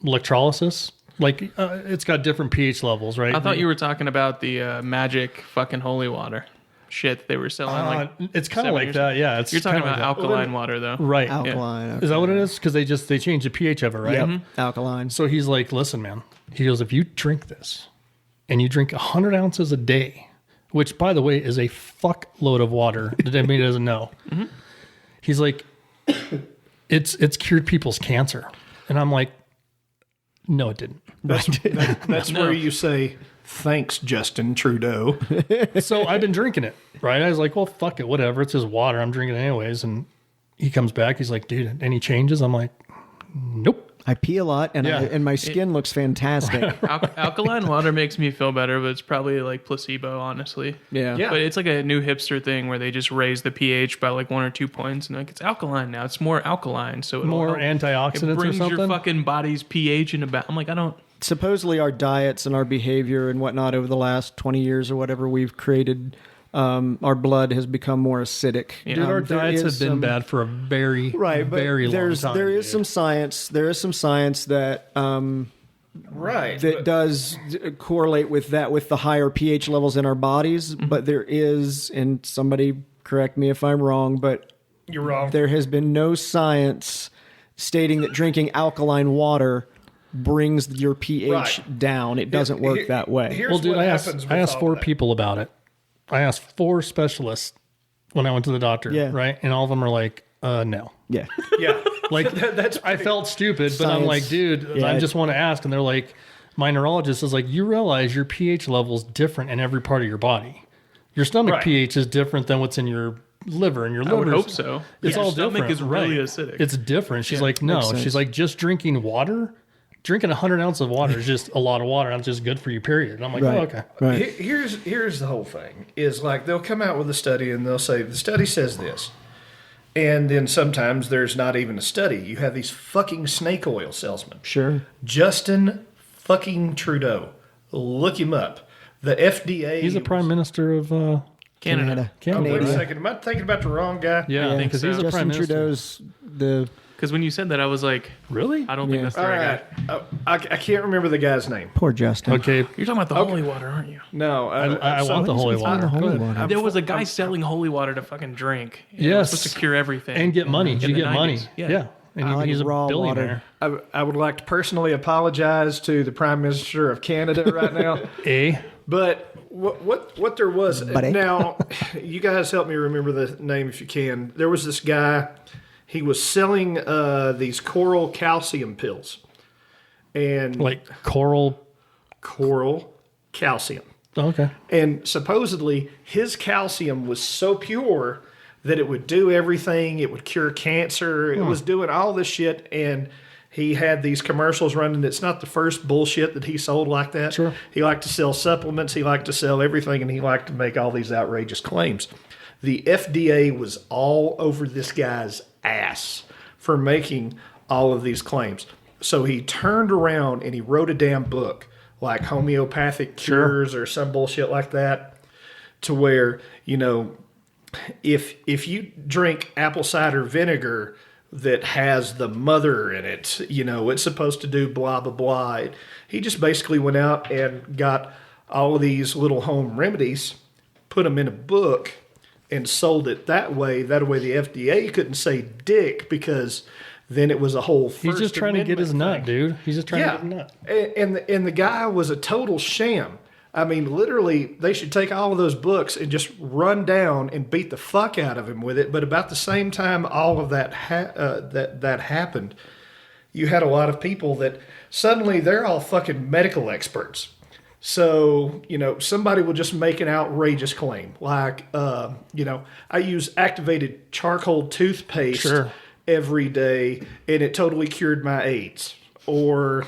electrolysis. Like it's got different pH levels, right? I thought you were talking about the magic fucking holy water shit that they were selling. It's kind of 7 like years that, ago. yeah. You're talking about alkaline water, though. Right? Alkaline. Okay. Is that what it is? Because they changed the pH of it, right? Yep. Alkaline. So he's like, "Listen, man." He goes, "If you drink this, and you drink 100 ounces a day, which, by the way, is a fuckload of water that anybody doesn't know." Mm-hmm. He's like, it's cured people's cancer. And I'm like, no, it didn't. That's where you say, "Thanks, Justin Trudeau." So I've been drinking it, right? I was like, well, fuck it, whatever. It's just water. I'm drinking it anyways. And he comes back. He's like, "Dude, any changes?" I'm like, "Nope." I pee a lot, and my skin looks fantastic. Alkaline water makes me feel better, but it's probably like placebo, honestly. Yeah. But it's like a new hipster thing where they just raise the pH by like 1 or 2 points, and like, it's alkaline now. It's more alkaline, so it'll More help. antioxidants It brings or something? your fucking body's pH in I'm like, I don't. Supposedly our diets and our behavior and whatnot over the last 20 years or whatever, we've created, our blood has become more acidic. Dude, our There diets is have been some- bad for a very, Right, but very long time. there is dude. some science. There is some science that Right. that does correlate with that, with the higher pH levels in our bodies. But there is, and somebody correct me if I'm wrong, but You're wrong. there has been no science stating that drinking alkaline water brings your pH Right. down. It doesn't work that way. Here's Well, dude, what I happens asked with all 4 that. people about it. I asked 4 specialists when I went to the doctor, Yeah. right? And all of them are like, no. Yeah. Yeah. Like, That's I felt stupid, but I'm Science. like, dude, Yeah. I just want to ask. And they're like, my neurologist is like, you realize your pH level is different in every part of your body. Your stomach Right. pH is different than what's in your liver, and your liver. I would hope so. It's Your all stomach different. is really right. acidic. It's different. She's Yeah, like, no. makes sense. She's like, just drinking water drinking 100 ounces of water is just a lot of water. And it's just good for you, period. And I'm like, Right. oh, okay. Right. Here's the whole thing is like they'll come out with a study and they'll say the study says this, and then sometimes there's not even a study. You have these fucking snake oil salesmen. Sure. Justin fucking Trudeau, look him up. The FDA. He's the prime minister of Canada. Canada. Wait a right? second, am I thinking about the wrong guy? Yeah, think because so. he's the Justin prime minister. Trudeau's the Because when you said that, I was like, Really? I don't think Yeah. that's the All right right, guy. I can't remember the guy's name. poor Justin. Okay. You're talking about the holy water, aren't you? No, I want the holy water. the holy Go ahead. water? There was a guy selling holy water to fucking drink. And it was Yes. supposed to cure everything. And get money. In You the get money. 90s. Yeah. And I like he's a raw billionaire. I would like to personally apologize to the Prime Minister of Canada right now. But what there was Buddy. now, you guys help me remember the name if you can. There was this guy. He was selling these coral calcium pills, and Like coral. coral calcium. Okay. And supposedly his calcium was so pure that it would do everything. It would cure cancer. It was doing all this shit. And he had these commercials running. It's not the first bullshit that he sold like that. Sure. He liked to sell supplements. He liked to sell everything. And he liked to make all these outrageous claims. The FDA was all over this guy's ass for making all of these claims. So he turned around and he wrote a damn book like homeopathic cures or some bullshit like that, to where, if you drink apple cider vinegar that has the mother in it, it's supposed to do blah, blah, blah. He just basically went out and got all of these little home remedies, put them in a book, and sold it that way. That way the FDA couldn't say dick, because then it was a whole First He's just trying to get his nut, Amendment thing. dude. He's just trying to get his nut. And the guy was a total sham. I mean, literally, they should take all of those books and just run down and beat the fuck out of him with it. But about the same time all of that that happened, you had a lot of people that suddenly they're all fucking medical experts. So, somebody will just make an outrageous claim. Like, I use activated charcoal toothpaste Sure. every day, and it totally cured my AIDS. Or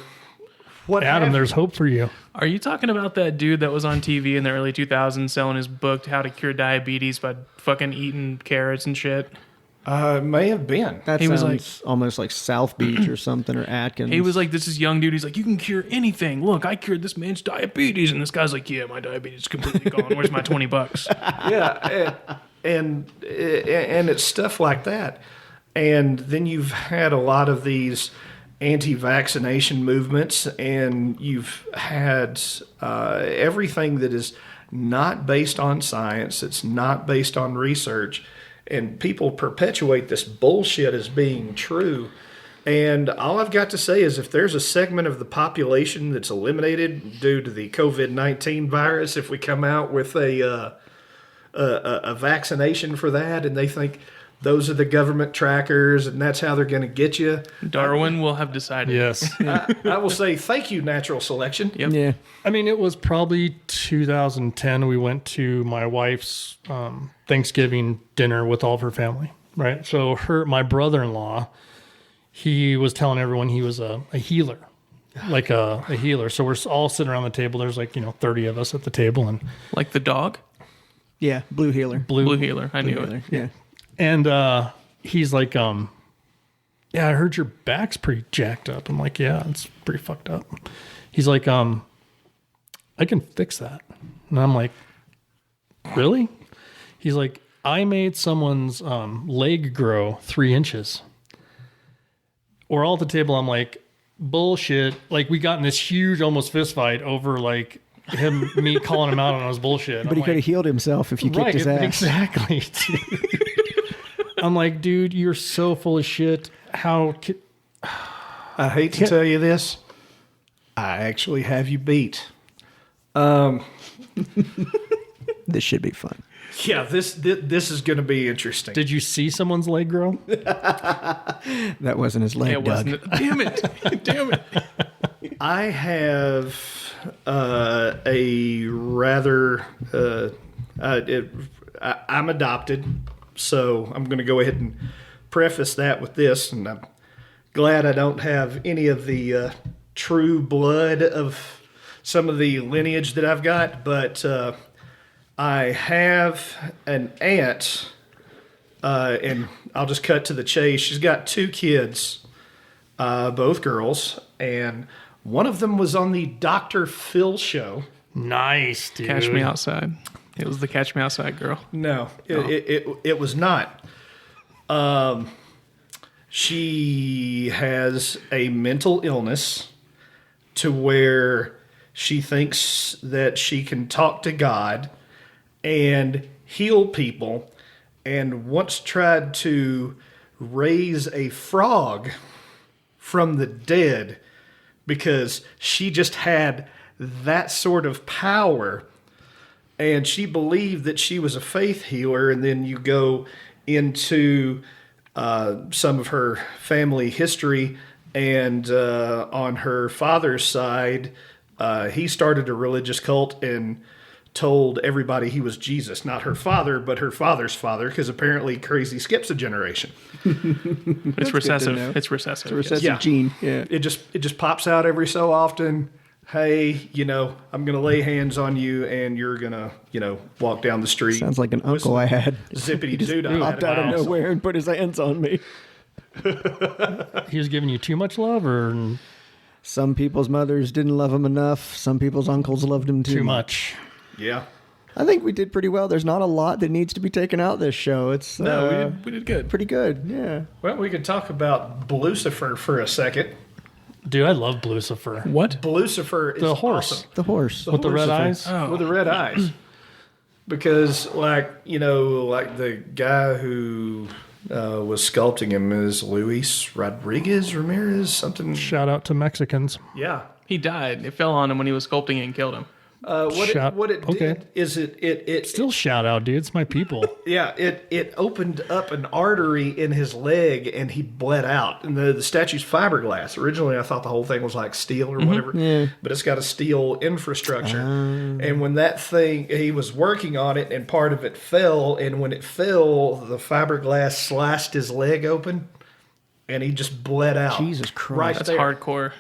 what Adam, have there's you. hope for you. Are you talking about that dude that was on TV in the early 2000s selling his book, How to Cure Diabetes by fucking eating carrots and shit? May have been. That He was sounds almost like South Beach or something, or Atkins. He was like, this is young dude. He's like, you can cure anything. Look, I cured this man's diabetes. And this guy's like, yeah, my diabetes is completely gone. Where's my $20? Yeah, and it's stuff like that. And then you've had a lot of these anti-vaccination movements, and you've had everything that is not based on science. It's not based on research, and people perpetuate this bullshit as being true. And all I've got to say is, if there's a segment of the population that's eliminated due to the COVID-19 virus, if we come out with a vaccination for that, and they think those are the government trackers and that's how they're going to get you, Darwin will have decided. Yes. I will say thank you, natural selection. Yep. Yeah. I mean, it was probably 2010. We went to my wife's Thanksgiving dinner with all of her family, right? So my brother-in-law, he was telling everyone he was a healer, like a healer. So we're all sitting around the table. There's 30 of us at the table, and Like the dog? Yeah. Blue healer. Blue healer. I knew Blue it. healer. Yeah. And he's like, yeah, I heard your back's pretty jacked up. I'm like, yeah, it's pretty fucked up. He's like, I can fix that. And I'm like, really? He's like, I made someone's leg grow 3 inches. We're all at the table. I'm like, bullshit. Like, we got in this huge, almost fist fight over me calling him out on his bullshit. But he could have healed himself if you kicked his ass. Exactly. I'm like, dude, you're so full of shit. How I hate to tell you this, I actually have you beat. This should be fun. Yeah, this is going to be interesting. did you see someone's leg grow? That wasn't his leg, It Doug. wasn't. Damn it. Damn it. I have a rather. I'm adopted, so I'm going to go ahead and preface that with this, and I'm glad I don't have any of the true blood of some of the lineage that I've got, but I have an aunt, and I'll just cut to the chase. She's got 2 kids, both girls, and one of them was on the Dr. Phil show. Nice, dude. Catch Me Outside. It was the Catch Me Outside girl. No, it was not. She has a mental illness to where she thinks that she can talk to God and heal people, and once tried to raise a frog from the dead because she just had that sort of power, and she believed that she was a faith healer. And then you go into some of her family history, and on her father's side, he started a religious cult and told everybody he was Jesus, not her father, but her father's father, because apparently crazy skips a generation. It's recessive. It's recessive. Recessive gene. Yeah. It just pops out every so often. Hey, I'm going to lay hands on you, and you're going to, walk down the street. Sounds like an uncle I had. Zippity doo Popped out of nowhere and put his hands on me. He was giving you too much love, or Some people's mothers didn't love him enough. Some people's uncles loved him too much. Yeah. I think we did pretty well. There's not a lot that needs to be taken out this show. It's we did good. pretty good. Yeah. Well, we could talk about Lucifer for a second. Dude, I love Lucifer. What? Lucifer is The horse. awesome. The horse. With the red Lucifer. eyes? With the red eyes. Because, like the guy who was sculpting him is Luis Rodriguez, Ramirez, something. Shout out to Mexicans. Yeah. He died. It fell on him when he was sculpting it and killed him. What it did is it Still shout out, dude. It's my people. yeah, it opened up an artery in his leg and he bled out. And the statue's fiberglass. Originally, I thought the whole thing was like steel or whatever, but it's got a steel infrastructure. And when that thing, he was working on it and part of it fell. And when it fell, the fiberglass sliced his leg open and he just bled out. Jesus Christ. Right That's there. hardcore.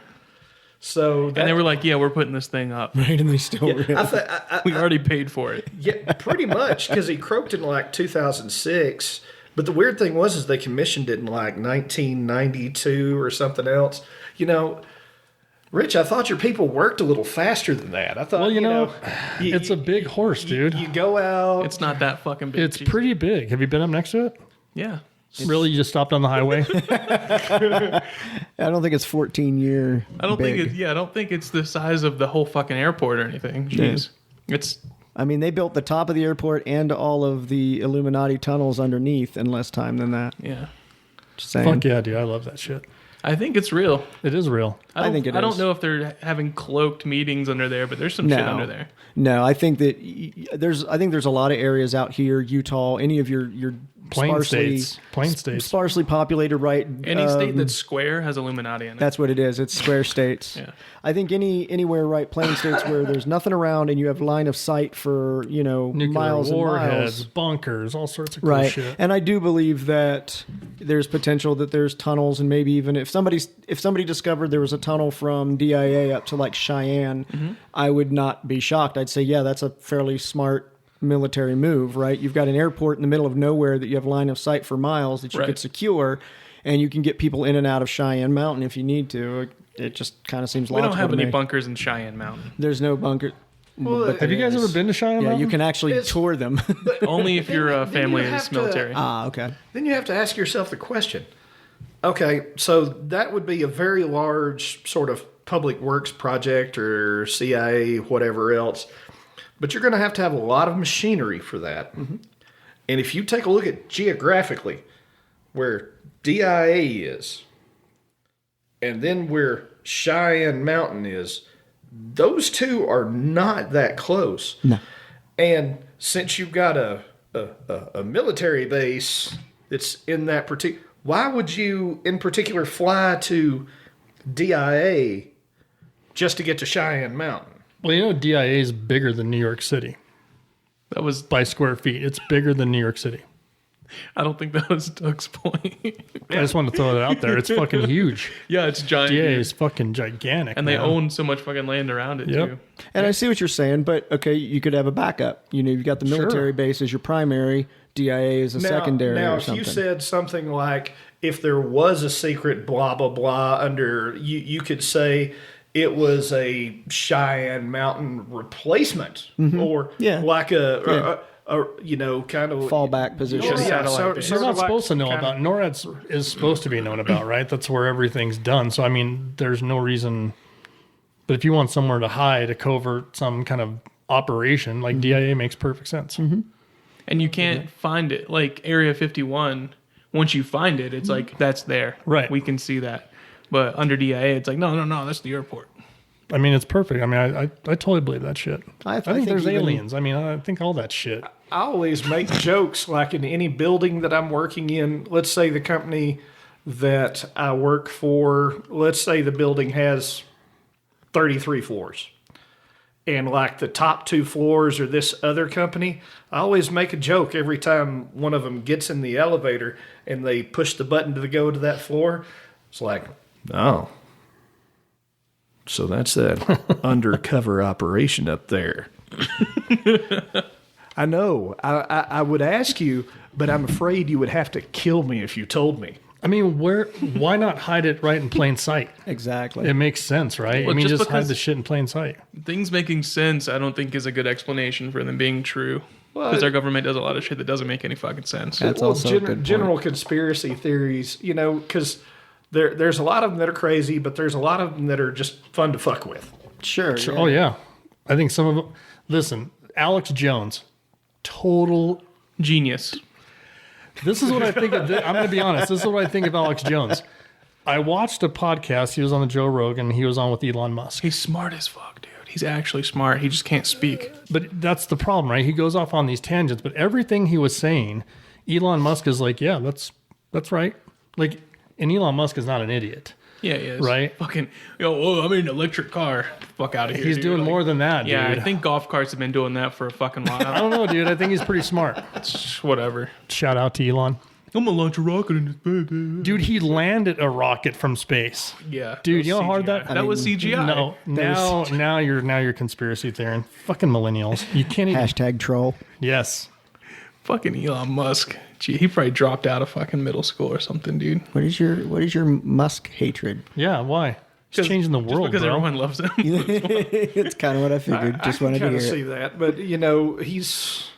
So And they were like, "Yeah, we're putting this thing up. Right, and they still We already paid for it." Yeah, pretty much, because he croaked in like 2006. But the weird thing was they commissioned it in like 1992 or something else. Rich, I thought your people worked a little faster than that. I thought, Well, it's a big horse, dude. You go out. It's not that fucking big. It's Jesus. pretty big. Have you been up next to it? Yeah. Really? You just stopped on the highway? I don't think it's 14-year. I don't think it's the size of the whole fucking airport or anything. Jeez. It's I mean, they built the top of the airport and all of the Illuminati tunnels underneath in less time than that. yeah. Just saying. Fuck yeah, dude. I love that shit. I think it's real. It is real. I think it I don't is. know if they're having cloaked meetings under there, but there's some shit under there. No, I think that there's a lot of areas out here, Utah, any of your Plain sparsely states. sparsely populated, right? Any state that's square has Illuminati in it. That's what it is. It's square states. Yeah. I think anywhere, right, plain states where there's nothing around and you have line of sight for, Nuclear miles warheads, and miles. bunkers, all sorts of cool Right. shit. And I do believe that there's potential that there's tunnels, and maybe even if somebody discovered there was a tunnel from DIA up to like Cheyenne, I would not be shocked. I'd say, yeah, that's a fairly smart military move, right? You've got an airport in the middle of nowhere that you have line of sight for miles that you could secure, and you can get people in and out of Cheyenne Mountain if you need to. It just kind of seems we logical. don't have to any me. bunkers in Cheyenne Mountain. There's no bunker. But Have you guys there ever is. been to Cheyenne Yeah, Mountain? you can actually tour them. Only if your family then you is have to- military. Okay. Then you have to ask yourself the question. Okay, so that would be a very large sort of public works project or CIA, whatever else. But you're going to have a lot of machinery for that. And if you take a look at geographically where DIA is and then where Cheyenne Mountain is, those two are not that close. No. And since you've got a military base that's in that particular, why would you in particular fly to DIA just to get to Cheyenne Mountain? Well, DIA is bigger than New York City That was by square feet. It's bigger than New York City. I don't think that was Doug's point. I just want to throw that out there. It's fucking huge. Yeah, it's giant. DIA dude. is fucking gigantic. And they own so much fucking land around it, Yep. too. And I see what you're saying, but okay, you could have a backup. You know, you've got the military base as your primary, DIA is a secondary Now, or if something. you said something like, if there was a secret blah, blah, blah under, you could say it was a Cheyenne Mountain replacement or Yeah. like a you know, kind of Fallback position. Yeah, so You're not supposed to know about. NORAD is supposed to be known about, right? That's where everything's done. So, I mean, there's no reason. But if you want somewhere to hide, a covert, some kind of operation, like DIA makes perfect sense. And you can't find it. Like Area 51, once you find it, it's like, that's there. Right. We can see that. But under DIA, it's like, no, that's the airport. I mean, it's perfect. I mean, I totally believe that shit. I think there's even- aliens. I mean, I think all that shit. I always make jokes like in any building that I'm working in. Let's say the company that I work for, let's say the building has 33 floors. And like the top 2 floors are this other company. I always make a joke every time one of them gets in the elevator and they push the button to go to that floor. It's like, oh, so that's that undercover operation up there. I know. I would ask you, but I'm afraid you would have to kill me if you told me. I mean, why not hide it right in plain sight? Exactly. It makes sense, right? Well, I mean, just just hide because- the shit in plain sight. Things making sense, I don't think is a good explanation for them being true. Well, Because our government does a lot of shit that doesn't make any fucking sense. That's also a good point. general conspiracy theories, you know, because there's a lot of them that are crazy, but there's a lot of them that are just fun to fuck with. Sure. Sure. yeah. Oh yeah, I think some of them. Listen, Alex Jones, total. Genius. This is what I think of. I'm going to be honest. This is what I think of Alex Jones. I watched a podcast. He was on the Joe Rogan. He was on with Elon Musk. He's smart as fuck, dude. He's actually smart. He just can't speak. But that's the problem, right? He goes off on these tangents. But everything he was saying, Elon Musk is like, yeah, that's right. Like, and Elon Musk is not an idiot. Yeah, he is. Right? Fucking, I'm in an electric car. Fuck out of here. He's dude. doing Like, more than that, dude. Yeah, I think golf carts have been doing that for a fucking I while. don't know, dude. I think he's pretty smart. Whatever. Shout out to Elon. I'm gonna launch a rocket in this baby. Dude, he landed a rocket from space. Yeah. Dude, that you know was how hard CGI. that- That was CGI. No, now you're conspiracy theory. Fucking millennials. You can't even. Hashtag troll. Yes. Fucking Elon Musk. Gee, he probably dropped out of fucking middle school or something, dude. What is your Musk hatred? Yeah. Why? He's changing the world, Just because bro. everyone loves him. It's kind of what I figured. Just I wanted can to kind hear of it. see that, but you know, he's.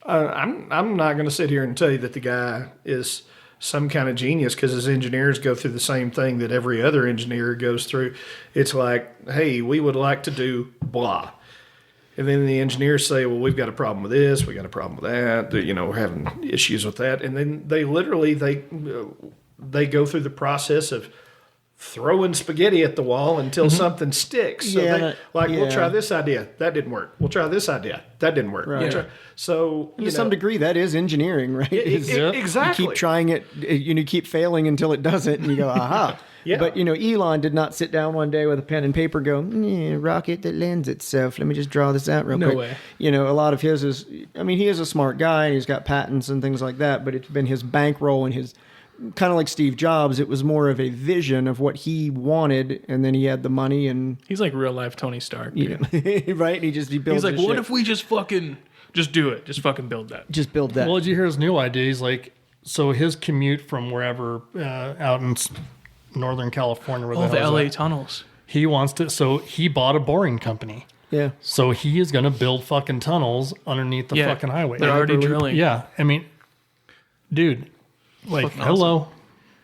I'm not going to sit here and tell you that the guy is some kind of genius because his engineers go through the same thing that every other engineer goes through. It's like, hey, we would like to do blah. And then the engineers say, well, we've got a problem with this, we got a problem with that, you know, we're having issues with that. And then they literally, they go through the process of throwing spaghetti at the wall until something sticks. So Yeah, we'll yeah. try this idea. That didn't work. We'll try this idea. That didn't work. Right. We'll try- So, To some degree, that is engineering, right? exactly. You keep trying it, you keep failing until it doesn't, and you go, aha. Yeah. But, Elon did not sit down one day with a pen and paper go, rocket that lends itself. Let me just draw this out real No quick. way. A lot of his is, he is a smart guy, and he's got patents and things like that, but it's been his bankroll and his, kind of like Steve Jobs, it was more of a vision of what he wanted, and then he had the money, and, He's like real life Tony Stark. Dude. right? And he builds He's like, his what shit. if we just do it? Just fucking build that. just build that? Well, did you hear his new idea? He's like, so his commute from wherever out in Northern California, where Oh, the hell is LA that? tunnels. He wants to. So he bought a boring company. yeah. So he is going to build fucking tunnels underneath the Yeah, fucking highway. they're already Hyperloop. drilling. Yeah, I mean, dude, like, Fucking hello,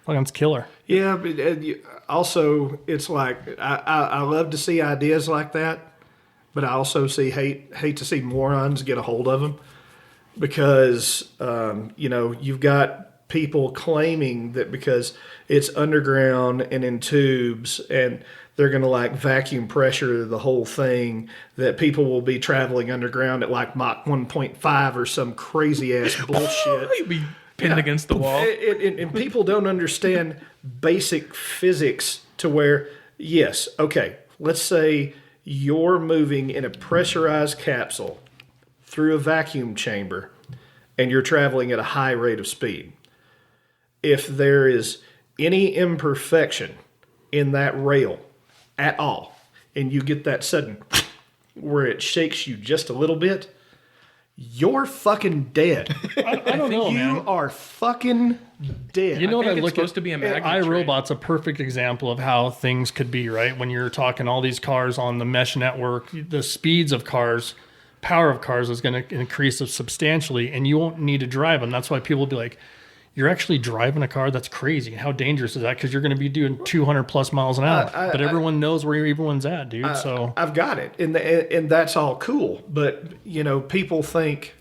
fucking it's killer. Yeah, but also it's like I love to see ideas like that, but I also hate to see morons get a hold of them because you've got people claiming that because it's underground and in tubes and they're going to like vacuum pressure the whole thing that people will be traveling underground at like Mach 1.5 or some crazy ass bullshit. He'd be pinned against the wall. And people don't understand basic physics to where, yes, okay, let's say you're moving in a pressurized capsule through a vacuum chamber and you're traveling at a high rate of speed, if there is any imperfection in that rail at all, and you get that sudden where it shakes you just a little bit, you're fucking dead. I don't know, You man. are fucking dead. You know what I it's look supposed at? to be a magnet train. iRobot's a perfect example of how things could be, right? When you're talking all these cars on the mesh network, the speeds of cars, power of cars is going to increase substantially, and you won't need to drive them. That's why people will be like, you're actually driving a car? That's crazy. How dangerous is that? Because you're going to be doing 200 plus miles an hour. But everyone knows where everyone's at, dude. So I've got it, and that's all cool. But people think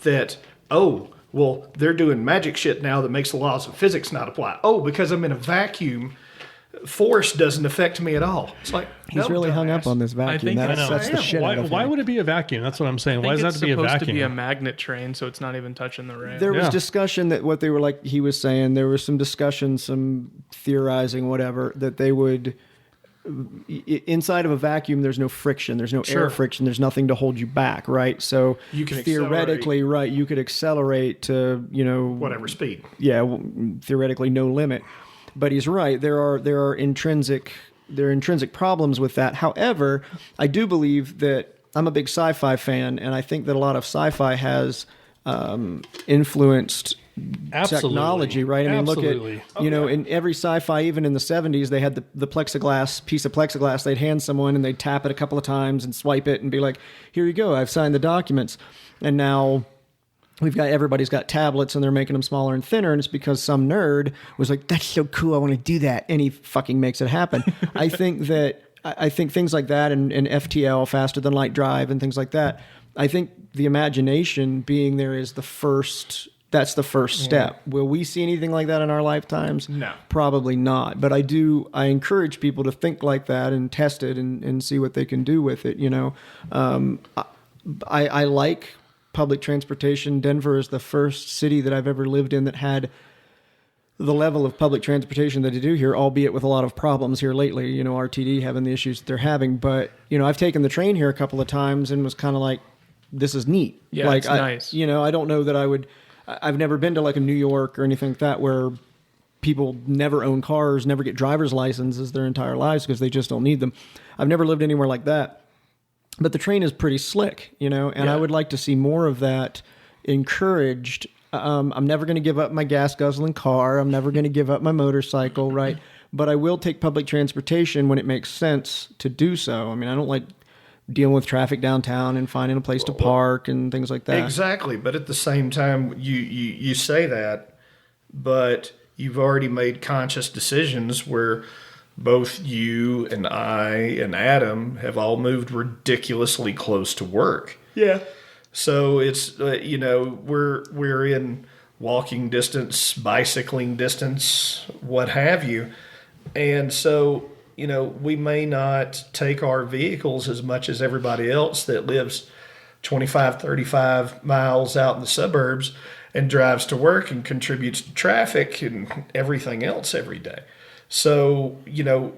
that, oh, well, they're doing magic shit now that makes the laws of physics not apply. Oh, because I'm in a vacuum, force doesn't affect me at all. It's like, He's really hung up on this vacuum. think That I know. upsets the shit out of why him. would it be a vacuum? That's what I'm saying. Why I does think that it's have to be a supposed to vacuum? be a magnet train, so it's not even touching the rail. There was Yeah. discussion that what they were like, he was saying, there was some discussion, some theorizing, whatever, that they would, inside of a vacuum, there's no friction, there's no air friction, there's nothing to hold you back, right? So You can theoretically, right, you could accelerate to, whatever speed. yeah, theoretically no limit. But he's right. There are intrinsic problems with that. However, I do believe that I'm a big sci-fi fan, and I think that a lot of sci-fi has influenced technology, right? I mean, Absolutely. look at, in every sci-fi, even in the 70s, they had the piece of plexiglass. They'd hand someone and they'd tap it a couple of times and swipe it and be like, here you go, I've signed the documents. And now everybody's got tablets and they're making them smaller and thinner, and it's because some nerd was like, that's so cool, I want to do that, and he fucking makes it happen. I think things like that and FTL, faster than light drive, and things like that, I think the imagination being there is the first step. Will we see anything like that in our lifetimes? No. Probably not. But I encourage people to think like that and test it and see what they can do with it. I like public transportation. Denver is the first city that I've ever lived in that had the level of public transportation that they do here, albeit with a lot of problems here lately, RTD having the issues that they're having. But, I've taken the train here a couple of times and was kind of like, this is neat. Yeah, like, it's nice. I don't know that I've never been to like a New York or anything like that where people never own cars, never get driver's licenses their entire lives because they just don't need them. I've never lived anywhere like that. But the train is pretty slick, and I would like to see more of that encouraged. I'm never going to give up my gas guzzling car. I'm never going to give up my motorcycle, right? But I will take public transportation when it makes sense to do so. I mean, I don't like dealing with traffic downtown and finding a place to park and things like that. Exactly, but at the same time, you say that, but you've already made conscious decisions where both you and I and Adam have all moved ridiculously close to work. Yeah. So it's we're in walking distance, bicycling distance, what have you, and so we may not take our vehicles as much as everybody else that lives 25, 35 miles out in the suburbs and drives to work and contributes to traffic and everything else every day. So,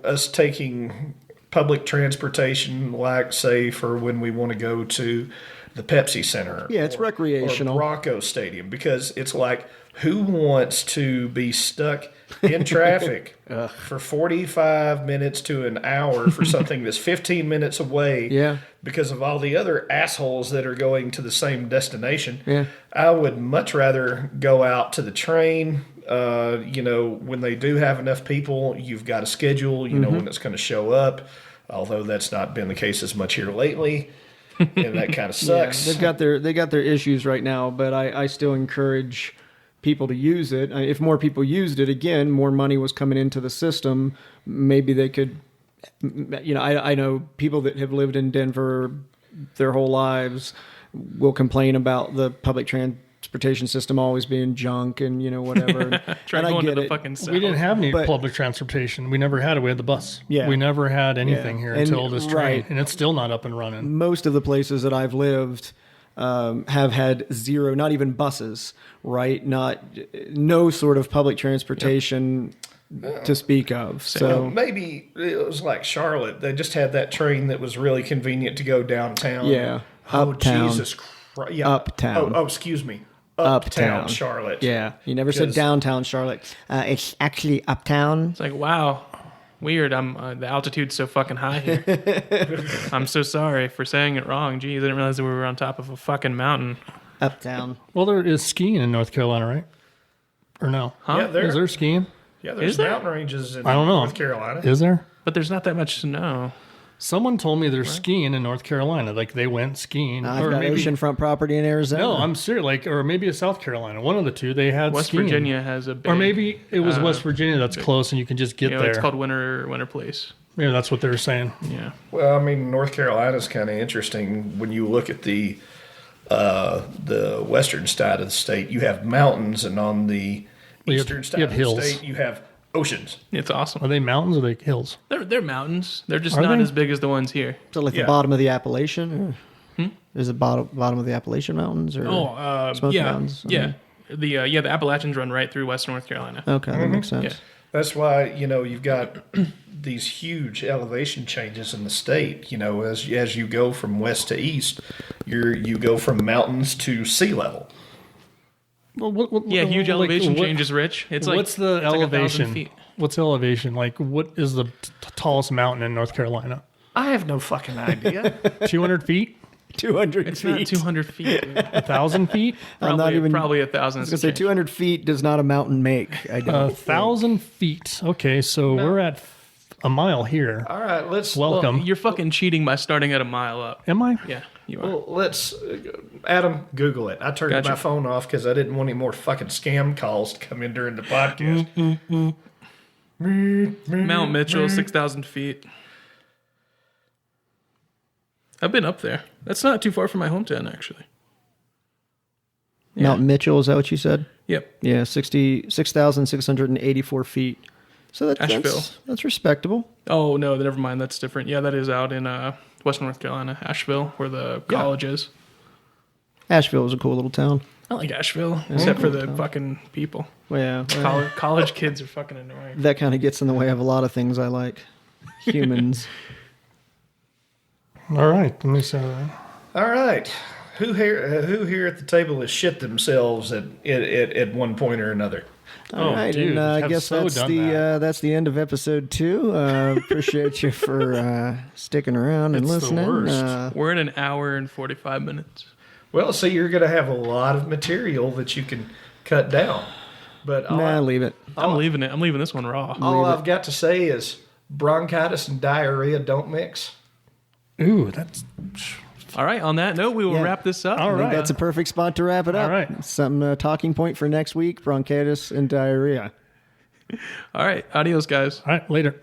us taking public transportation, like, say, for when we want to go to the Pepsi Center. Yeah, it's recreational. Or Bronco Stadium, because it's like, who wants to be stuck in traffic for 45 minutes to an hour for something that's 15 minutes away because of all the other assholes that are going to the same destination? Yeah. I would much rather go out to the train. When they do have enough people, you've got a schedule, when it's going to show up, although that's not been the case as much here lately. And that kind of sucks. Yeah, they got their issues right now, but I still encourage people to use it. If more people used it, again, more money was coming into the system. Maybe they could, I know people that have lived in Denver their whole lives will complain about the public transportation system always being junk and whatever. Try and I going to get the it. fucking south. We didn't have any But- public transportation. We never had it. We had the bus. Yeah. We never had anything here And- until this train. right. And it's still not up and running. Most of the places that I've lived have had zero, not even buses, right? No sort of public transportation to speak of. So Maybe it was like Charlotte. They just had that train that was really convenient to go downtown. yeah, Oh, uptown. Jesus Christ. Yeah. Uptown. Oh, excuse me. uptown Charlotte. Yeah, you never said 'Cause- downtown Charlotte. It's actually uptown. It's like, wow, weird. The altitude's so fucking high here. I'm so sorry for saying it wrong. Geez, I didn't realize that we were on top of a fucking mountain. Uptown. Well, there is skiing in North Carolina, right? Or no? Huh? Yeah, Is there skiing? there's Is there? mountain ranges in I don't know. North Carolina. Is there? But there's not that much snow. Someone told me there's skiing in North Carolina. Like they went skiing. I've got oceanfront property in Arizona. No, I'm serious. Like, or maybe it's South Carolina. One of the two. They had West skiing. Virginia has a big, Or maybe it was West Virginia that's close and you can just get there. it's called Winter Place. Yeah, that's what they were saying. Yeah. Well, I mean, North Carolina's kind of interesting when you look at the western side of the state. You have mountains, and on the eastern side of the hills. state, you have oceans. It's awesome. Are they mountains or are they hills? They're mountains. They're just Are not they? as big as the ones here. So like Yeah. the bottom of the Appalachian? Is it bottom of the Appalachian Mountains? Or Smoky yeah, Mountains? yeah. The Appalachians run right through Western North Carolina. Okay, that makes sense. Yeah. That's why you've got these huge elevation changes in the state. As you go from west to east, you go from mountains to sea level. Well, Huge elevation changes, Rich. It's like what's the it's like 1,000 elevation? feet. What's the elevation? Like, what is the tallest mountain in North Carolina? I have no fucking idea. 200 feet? 200 It's feet. not 200 feet. 1,000 feet? I'm not even. Probably 1,000. I was gonna say 200 feet does not a mountain make. I don't. 1,000 feet. Okay, so we're at a mile here. All right, let's Welcome. You're fucking cheating by starting at a mile up. Am I? Yeah, you are. Well, let's Adam Google it. I turned Gotcha. my phone off because I didn't want any more fucking scam calls to come in during the podcast. Mount Mitchell, 6,000 feet. I've been up there. That's not too far from my hometown, actually. Mount Mitchell, is that what you said? Yep. Yeah, 6,684 feet. So Asheville. that's respectable. Oh, no, never mind. That's different. Yeah, that is out in Western North Carolina, Asheville, where the college is. Asheville is a cool little town. I like Asheville, except for the fucking people. Yeah, well, College kids are fucking annoying. that kind of gets in the way of a lot of things I like. Humans. All right, let me say that. All right, who here at the table has shit themselves at one point or another? All right, dude, and I have guess so done that. that's the end of episode 2. Appreciate you for sticking around and It's the listening. worst. We're at an hour and 45 minutes. Well, so you're going to have a lot of material that you can cut down. But Nah, leave it. I'm leaving it. I'm leaving this one raw. all I've got to say is bronchitis and diarrhea don't mix. Ooh, that's All right, on that note, we will Yeah. wrap this up. all I think right. that's a perfect spot to wrap it up. All right. Some talking point for next week: bronchitis and diarrhea. All right, adios, guys. All right, later.